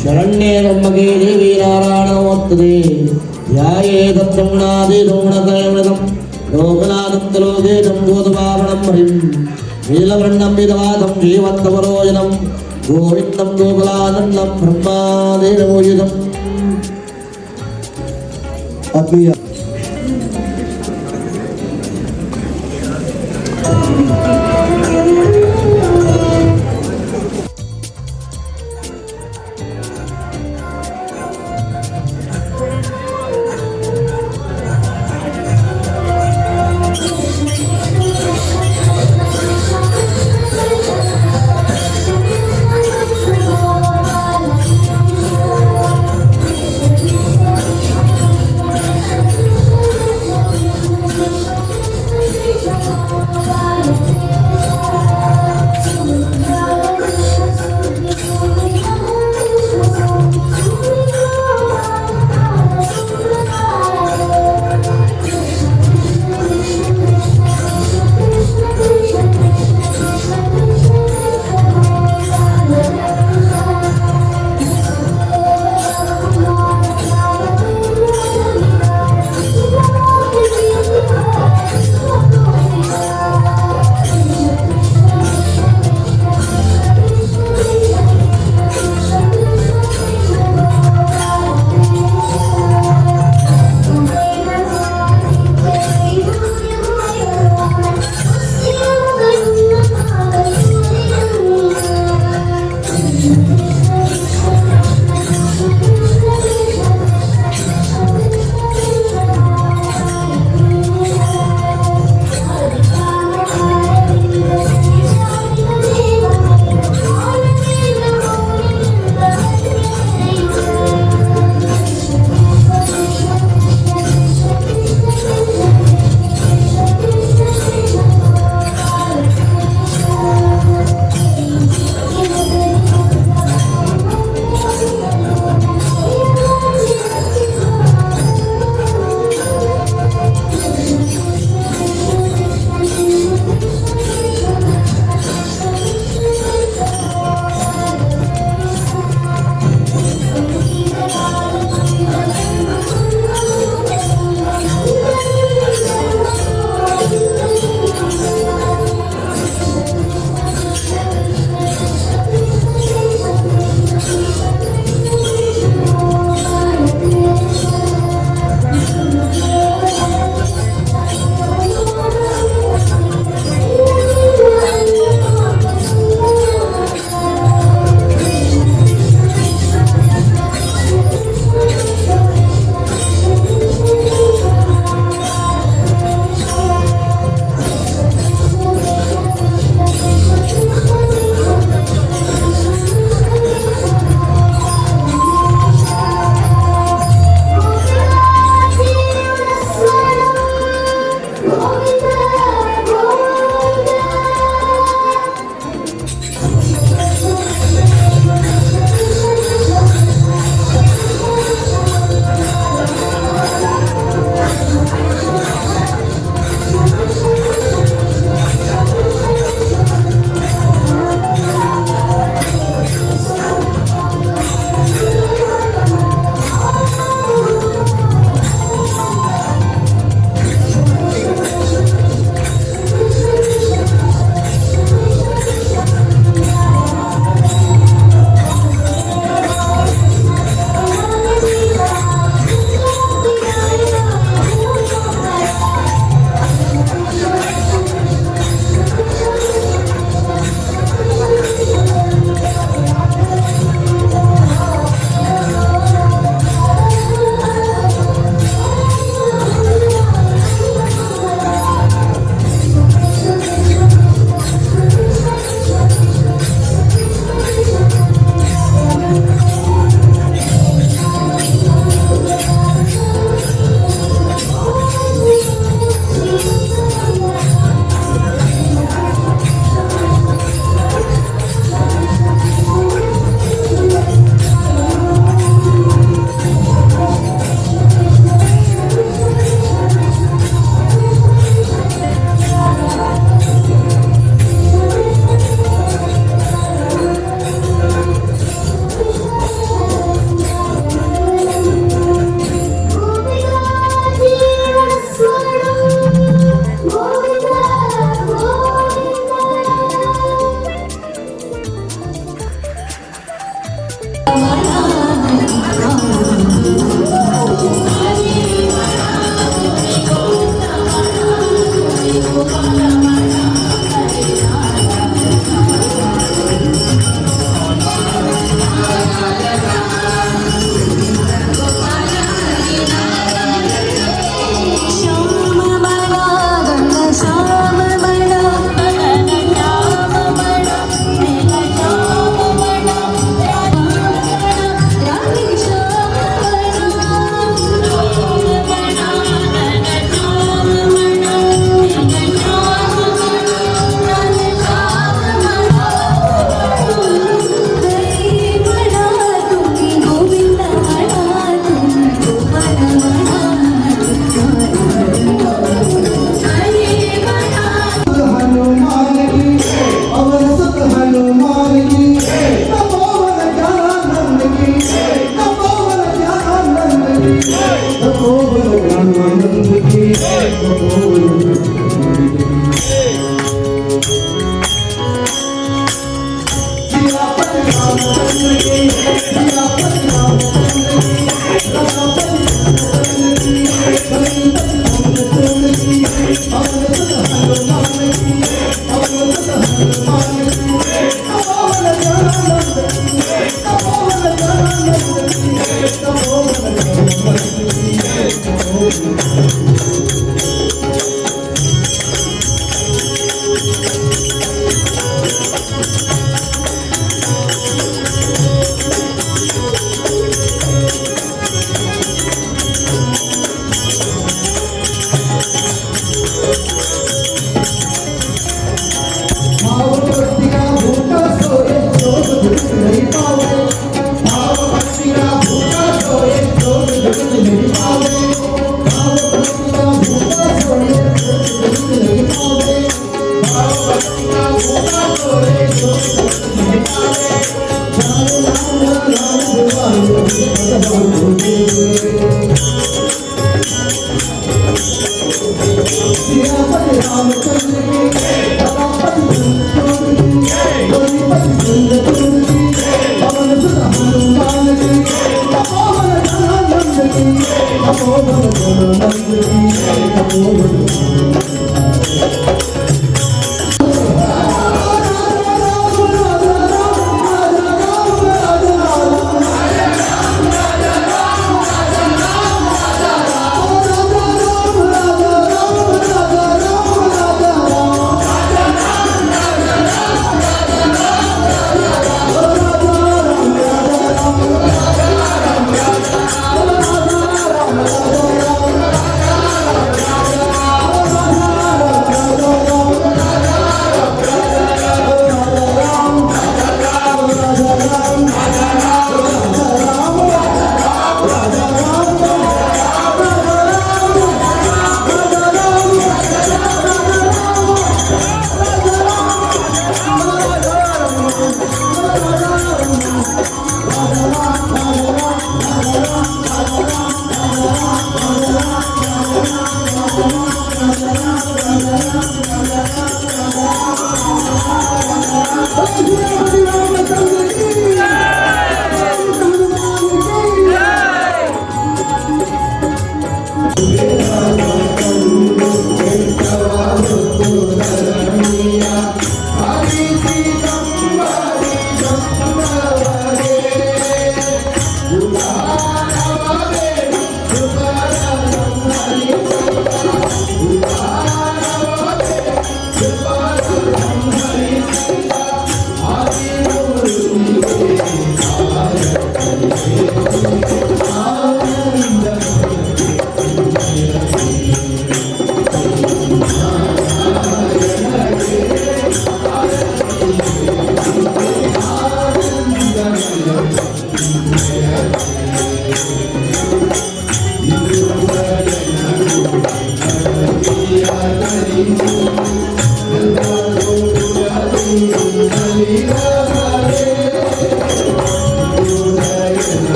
Speaker 3: ಶರಣ್ಯೇ ತ್ರ್ಯಂಬಕೆ ದೇವಿ ನಾರಾಯಣ ನಮೋಸ್ತುತೇ. ಧ್ಯಾಯೇ ತತ್ಸಗುಣಾದಿ ದ್ರೋಣತ್ರಯಮೃತಂ ಲೋಕನಾಥಂತಲೋಕೆ ಸಂಬೋಧಪಾವಣಂ ಹರಿಂ ನೀಲವರ್ಣಂ ವಿಧವಾದಂ ಜೀವಂತಮರೋಜನಂ ಗೋವಿಂದಂ ಗೋಕುಲಾನಂದಂ ಬ್ರಹ್ಮಾದೇವೋಜಿತಂ. ಆತ್ಮೀಯ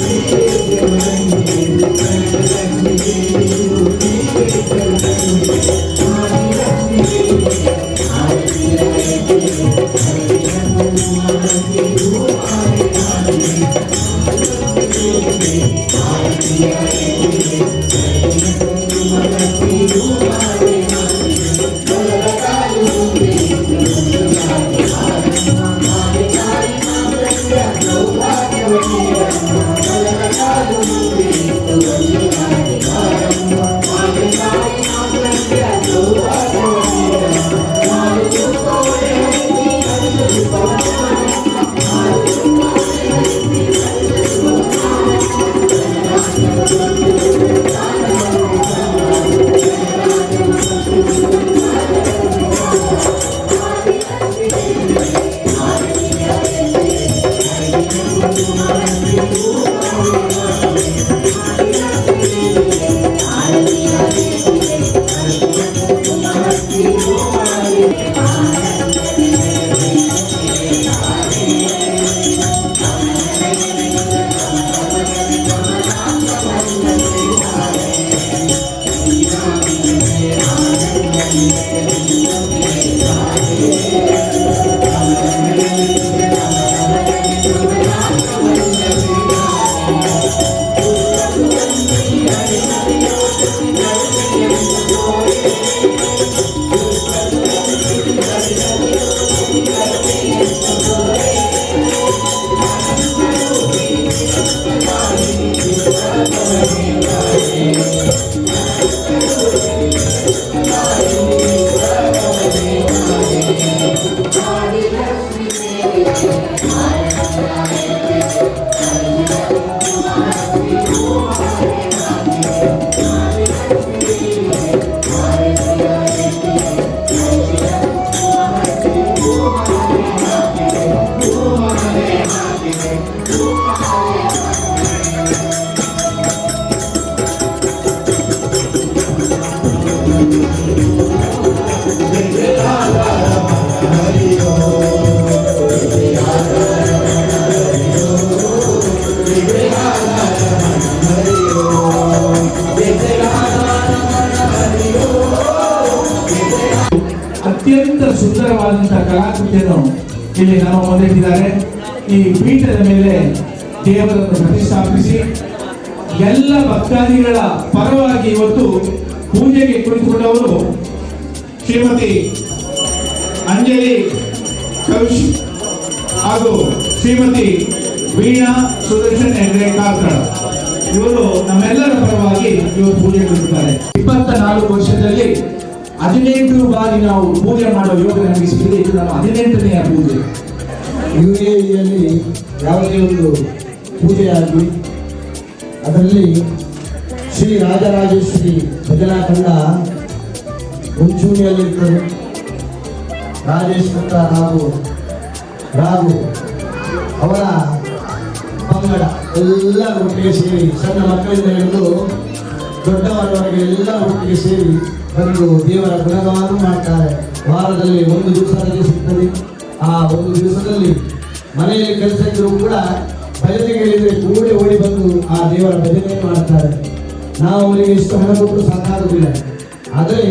Speaker 3: Thank you.
Speaker 2: ಅತ್ಯಂತ ಸುಂದರವಾದಂತಹ ಕಲಾಕೃತಿಯನ್ನು ಇಲ್ಲಿ ನಮ್ಮ ಮುಂದಿಟ್ಟಿದ್ದಾರೆ. ಈ ಪೀಠದ ಮೇಲೆ ದೇವರನ್ನು ಪ್ರತಿಷ್ಠಾಪಿಸಿ ಎಲ್ಲ ಭಕ್ತಾದಿಗಳ ಪರವಾಗಿ ಇವತ್ತು ಪೂಜೆಗೆ ಕುಳಿತುಕೊಂಡವರು ಶ್ರೀಮತಿ ಅಂಜಲಿ ಕೌಶ್ ಹಾಗೂ ಶ್ರೀಮತಿ ವೀಣಾ ಸುದರ್ಶನ್ ಹೆಗ್ಡೆ ಕಾಕಡ. ಇವರು ನಮ್ಮೆಲ್ಲರ ಪರವಾಗಿ ಇವರು ಪೂಜೆ ಕೊಟ್ಟಿದ್ದಾರೆ. 24 ವರ್ಷದಲ್ಲಿ 18 ಬಾರಿ ನಾವು ಪೂಜೆ ಮಾಡುವ ಯೋಗ ನಮಗೆ ಸಿಕ್ಕಿದೆ. ಇದು ನಮ್ಮ 18ನೆಯ ಪೂಜೆ.
Speaker 3: UAEಯಲ್ಲಿ ಯಾವುದೇ ಒಂದು ಪೂಜೆಯಾಗಲಿ ಅದರಲ್ಲಿ ಶ್ರೀ ರಾಜರಾಜೇಶ್ವರಿ ಭಜನಾ ತಂಡ ಮುಂಚೂಣಿಯಲ್ಲಿರ್ತಾರೆ. ರಾಜೇಶ್ವರ ಹಾಗೂ ರಾಘು ಅವರ ಪಂಗಡ ಎಲ್ಲ ಒಟ್ಟಿಗೆ ಸೇರಿ ಸಣ್ಣ ಮಕ್ಕಳಿಂದ ಹಿಡಿದು ದೊಡ್ಡವರವರೆಗೆ ಎಲ್ಲ ಒಟ್ಟಿಗೆ ಸೇರಿ ಬಂದು ದೇವರ ಗುಣಗಾನ ಮಾಡ್ತಾರೆ. ವಾರದಲ್ಲಿ ಒಂದು ದಿವಸ ರಜೆ ಸಿಗ್ತದೆ. ಆ ಒಂದು ದಿವಸದಲ್ಲಿ ಮನೆಯಲ್ಲಿ ಕೆಲಸ ಇದ್ದರೂ ಕೂಡ ಭಜನೆಗೆ ಹೇಳಿದರೆ ಓಡಿ ಬಂದು ಆ ದೇವರ ಭಜನೆ ಮಾಡ್ತಾರೆ. ನಾವು ಅವರಿಗೆ ಎಷ್ಟು ಹಣ ಕೊಟ್ಟರು ಸಾಕಾಗುವುದಿಲ್ಲ. ಆದರೆ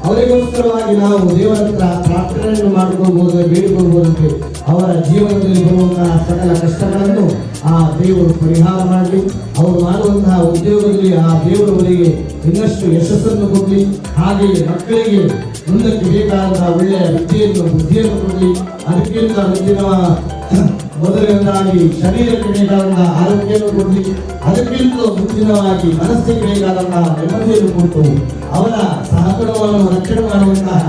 Speaker 3: ಅವರಿಗೋಸ್ಕರವಾಗಿ ನಾವು ದೇವರ ಹತ್ರ ಪ್ರಾರ್ಥನೆಯನ್ನು ಮಾಡ್ಕೊಳ್ಬೋದು, ಬೇಡಿಕೊಳ್ಬೋದಂತೆ ಅವರ ಜೀವನದಲ್ಲಿ ಬರುವಂತಹ ಸಕಲ ಕಷ್ಟಗಳನ್ನು ಆ ದೇವರು ಪರಿಹಾರ ಮಾಡಲಿ. ಅವರು ಮಾಡುವಂತಹ ಉದ್ಯೋಗದಲ್ಲಿ ಆ ದೇವರವರಿಗೆ ಇನ್ನಷ್ಟು ಯಶಸ್ಸನ್ನು ಕೊಡಲಿ. ಹಾಗೆಯೇ ಮಕ್ಕಳಿಗೆ ಮುಂದಕ್ಕೆ ಬೇಕಾದಂತಹ ಒಳ್ಳೆಯ ಬುದ್ಧಿಯನ್ನು ಕೊಡಲಿ. ಅದಕ್ಕಿಂತ ಮೊದಲನೇದಾಗಿ ಶರೀರಕ್ಕೆ ಬೇಕಾದಂತಹ ಆರೋಗ್ಯವನ್ನು ಕೊಡಲಿ. ಅದಕ್ಕಿಂತ ಮುಂಚಿನವಾಗಿ ಮನಸ್ಸಿಗೆ ಬೇಕಾದಂತಹ ನೆಮ್ಮದಿಯನ್ನು ಕೊಟ್ಟು ಅವರ ಸಹಗುಣವನ್ನು ರಕ್ಷಣೆ ಮಾಡುವಂತಹ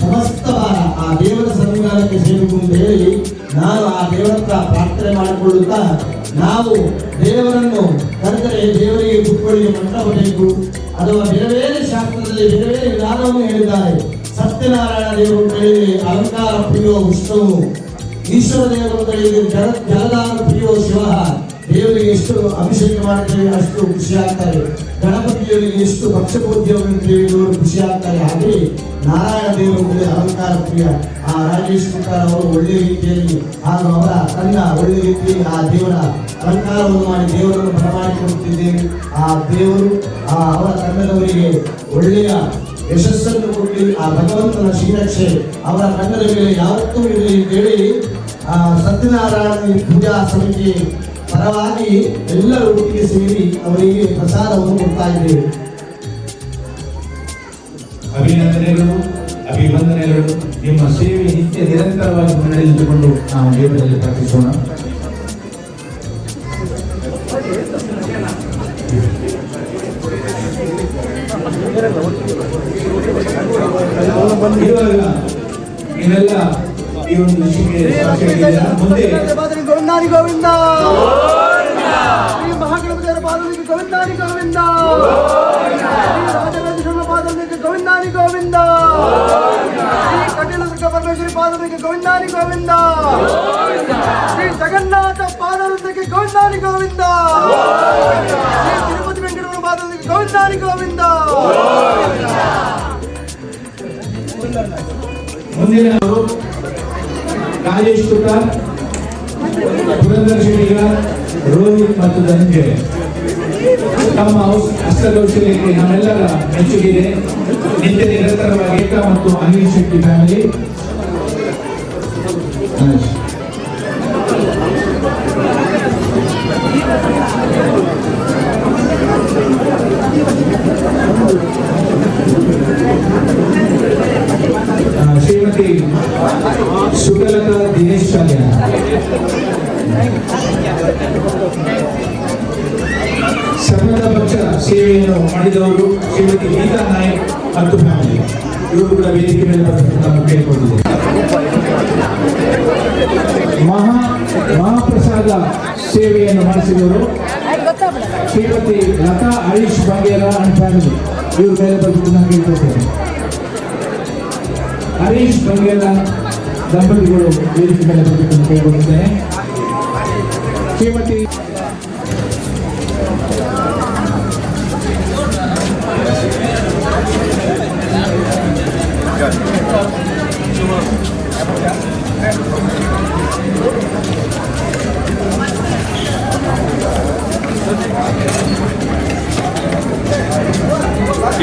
Speaker 3: ಸಮಸ್ತ ಭಾರ ಆ ದೇವರ ಸನ್ನಿಧಾನಕ್ಕೆ ಸೇರಿಕೊಂಡು ಹೇಳಿ ನಾನು ಆ ದೇವರ ಹತ್ರ ಪ್ರಾರ್ಥನೆ ಮಾಡಿಕೊಳ್ಳುತ್ತಾ, ನಾವು ದೇವರನ್ನು ಕರೆದರೆ ದೇವರಿಗೆ ಕುತ್ಕೊಳ್ಳಿ ಮಂತ್ರ ಬರಬೇಕು ಅಥವಾ ಬೇರೆ ಬೇರೆ ಶಾಸ್ತ್ರದಲ್ಲಿ ಬೇರೆ ಬೇರೆ ವಿಧಾನವನ್ನು ಹೇಳಿದ್ದಾರೆ. ಸತ್ಯನಾರಾಯಣ ದೇವರು ಹೇಳಿದರೆ ಅಲಂಕಾರ ಪ್ರಿಯೋ ವಿಷ್ಣುವು, ಈಶ್ವರ ದೇವರು ಹೇಳಿದರೆ ಜಲದಾನ ಪ್ರಿಯೋ ಶಿವ. ದೇವರಿಗೆ ಎಷ್ಟು ಅಭಿಷೇಕ ಮಾಡ್ತೇವೆ ಅಷ್ಟು ಖುಷಿ ಆಗ್ತಾರೆ. ಗಣಪತಿಯವರಿಗೆ ಎಷ್ಟು ಭಕ್ಷ್ಯಪೂಜ್ಯವನ್ನು ತಿಳಿಯುವವರು ಖುಷಿ ಆಗ್ತಾರೆ. ಹಾಗೆ ನಾರಾಯಣ ದೇವರು ಅಲಂಕಾರ ಪ್ರಿಯ. ಆ ರಾಜೇಶ್ ಕುಮಾರ್ ಅವರು ಒಳ್ಳೆಯ ರೀತಿಯಲ್ಲಿ ಹಾಗೂ ಅವರ ತಂಡ ಒಳ್ಳೆಯ ರೀತಿಯಲ್ಲಿ ಆ ದೇವರ ಅಲಂಕಾರವನ್ನು ಮಾಡಿ ದೇವರನ್ನು ಬರಮಾಡಿಕೊಳ್ಳುತ್ತಿದ್ದೇವೆ. ಆ ದೇವರು ಅವರ ತಂಡದವರಿಗೆ ಒಳ್ಳೆಯ ಯಶಸ್ಸನ್ನು ಕೊಡಲಿ. ಆ ಭಗವಂತನ ಶ್ರೀರಕ್ಷೆ ಅವರ ತಂಡದ ಮೇಲೆ ಯಾವತ್ತೂ ಇರಲಿ ಅಂತೇಳಿ ಸತ್ಯನಾರಾಯಣ ಪೂಜಾ ಸಮಿತಿ ಪರವಾಗಿ ಎಲ್ಲರೂ ಒಟ್ಟಿಗೆ ಸೇರಿ ಅವರಿಗೆ ಪ್ರಸಾದವನ್ನು ಕೊಡ್ತಾ ಇದ್ದೇವೆ.
Speaker 2: ಅಭಿನಂದನೆಗಳು, ಅಭಿವಂದನೆಗಳು. ನಿಮ್ಮ ಸೇವೆ ನಿತ್ಯ ನಿರಂತರವಾಗಿ ಮುನ್ನಡೆಸಿಕೊಂಡು ನಾವು ದೇವರಲ್ಲಿ ಪ್ರಾರ್ಥಿಸೋಣ. ಇವಾಗ ಇದೆಲ್ಲ ಈ ಒಂದು ಮುಂದೆ
Speaker 4: ಗೋವಿಂದಾನಿ ಗೋವಿಂದ, ಶ್ರೀ ಮಹಾಗಣಪತಿಯವರ ಪಾದಗಳಿಗೆ ಗೋವಿಂದಾನಿ ಗೋವಿಂದ, ಶ್ರೀ ರಾಜರಾಜೇಶ್ವರನ ಪಾದಗಳಿಗೆ ಗೋವಿಂದಾನಿ ಗೋವಿಂದ, ಶ್ರೀ ಕಟೀಲದುರ್ಗ ಪರಮೇಶ್ವರಿ ಪಾದಗಳಿಗೆ ಗೋವಿಂದಾನಿ ಗೋವಿಂದ, ಶ್ರೀ ಜಗನ್ನಾಥ ಪಾದಗಳಿಗೆ ಗೋವಿಂದಾನಿ ಗೋವಿಂದ, ಶ್ರೀ ತಿರುಪತಿ ವೆಂಕಟರಮಣ ಪಾದಗಳಿಗೆ ಗೋವಿಂದಾನಿ ಗೋವಿಂದ.
Speaker 2: ಮುಂದಿನವರು ರಾಜೇಶ್ ಕುಮಾರ್, ಪುರಂದರ್ ಶೆಟ್ಟಿಗ, ರೋಹಿತ್ ಮತ್ತು ಧನಂಜಯ. ತಮ್ಮ ಹಸ್ತಕೌಶಲ್ಯಕ್ಕೆ ನಮ್ಮೆಲ್ಲರ ಮೆಚ್ಚುಗಿದೆ. ನಿತ್ಯ ನಿರಂತರವಾಗಿ ಏಕ ಮತ್ತು ಅನಿಲ್ ಶೆಟ್ಟಿ ಫ್ಯಾಮಿಲಿ. ಶ್ರೀಮತಿ ಸುಗಲತಾ ದಿನೇಶ್ ಶಾಲೆ, ಸನ್ನದ ಪಕ್ಷ ಸೇವೆಯನ್ನು ಮಾಡಿದವರು ಶ್ರೀಮತಿ ಗೀತಾ ನಾಯಕ್ ಮತ್ತು ಫ್ಯಾಮಿಲಿ. ಇವರು ಕೂಡ ವೇದಿಕೆ ಮೇಲೆ ನಾನು ಕೇಳಿಕೊಂಡಿದ್ದೇನೆ. ಮಹಾಪ್ರಸಾದ ಸೇವೆಯನ್ನು ಮಾಡಿಸಿದವರು ಶ್ರೀಮತಿ ಲತಾ ಹರೀಶ್ ಬಂಗೇರ ಅಂಡ್ ಫ್ಯಾಮಿಲಿ. ಇವರು ಮೇಲೆ ಬಂದು ನಾನು ಕೇಳ್ಕೊಳ್ತೇನೆ. ಹರೀಶ್ ಬಂಗೇರ ದಂಪತಿಗಳು ವೇದಿಕೆ ಮೇಲೆ ಬಂದು ಕೇಳಿಕೊಂಡಿದ್ದೇನೆ. Shrimati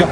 Speaker 5: Yo.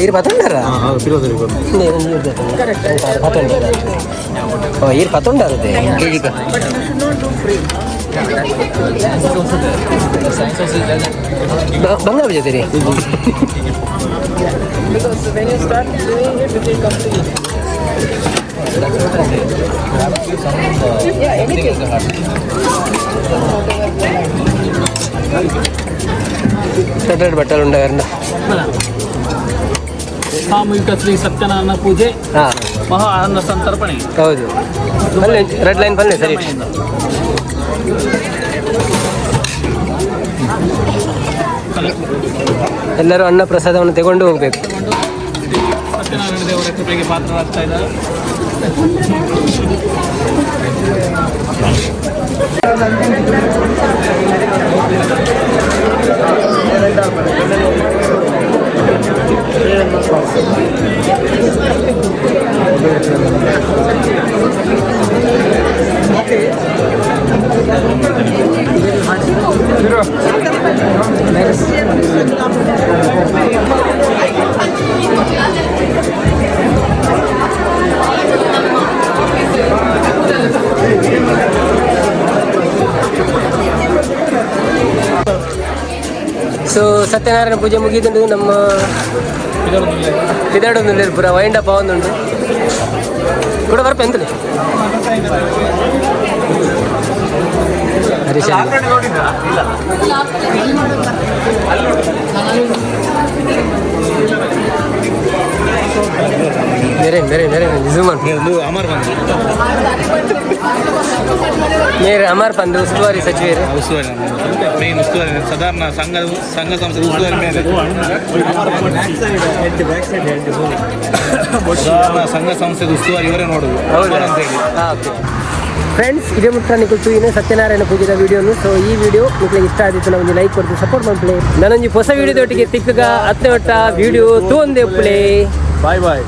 Speaker 1: Air patundara. Oh, air patundara deh. Bangga aja tadi. Because when you start doing it, it will complete. Yeah, anything. Separate ಬಟ್ಟಲು ಉಂಟಾಗಂಡ
Speaker 5: ಸಾಮೂಹಿಕ ಶ್ರೀ ಸತ್ಯನಾರಾಯಣ ಪೂಜೆ ಮಹಾ ಅನ್ನ ಸಂತರ್ಪಣೆ.
Speaker 1: ಹೌದು, ರೆಡ್ ಲೈನ್ ಬನ್ನಿ ಸರಿ. ಎಲ್ಲರೂ ಅನ್ನ ಪ್ರಸಾದವನ್ನು ತಗೊಂಡು ಹೋಗಬೇಕು.
Speaker 5: ಸತ್ಯನಾರಾಯಣ ದೇವರ ಕೃಪೆಗೆ ಪಾತ್ರರಾಗ್ತಾ ಇದ್ದಾರೆ.
Speaker 1: ಸೊ ಸತ್ಯನಾರಾಯಣ ಪೂಜೆ ಮುಗಿದುಂಡು ನಮ್ಮ ಇದೊಂದು ಪೂರ ವೈಂಡ್ ಅಪ್ ಆವೊಂದುಂಡು ಕೂಡ ಬರ್ಪ ಎಂತಲೇ ಹರೀಶ್ मेरे मेरे मेरे जुमन मेरे अमर पंद उस्तुवारी सचिವರು
Speaker 5: ಮೇನ್ ಉಸ್ತುವಾರಿ ಸಾಧಾರಣ ಸಂಘ ಸಂಸ್ಥೆ ಉಸ್ತುವಾರಿ ಮೇಲೆ ಸಂಘ ಸಂಸ್ಥೆದ ಉಸ್ತುವಾರಿ ಇವರೇ ನೋಡುದು ಅಂತೇಳಿ.
Speaker 1: ಫ್ರೆಂಡ್ಸ್, ಇದೇ ಮುಟ್ಟ ನಿಕುಲ್ತು ಸತ್ಯನಾರಾಯಣ ಪೂಜೆದ ವಿಡಿಯೋನು. ಸೊ ಈ ವಿಡಿಯೋ ನಿಮಗೆ ಇಷ್ಟ ಆದಿತ್ತು ನಾವು ಲೈಕ್ ಕೊಡ್ತೀವಿ, ಸಪೋರ್ಟ್ ಮಾಡ್ಕೊಳ್ಳಿ. ನಾನೊಂದು ಹೊಸ ವಿಡಿಯೋದೊಟ್ಟಿಗೆ ತಿಕ್ಕಗ ಹತ್ತನೇ ವಟ್ಟ ವಿಡಿಯೋ ತೋಂದೆ ಪ್ಲೇ. ಬಾಯ್ ಬಾಯ್.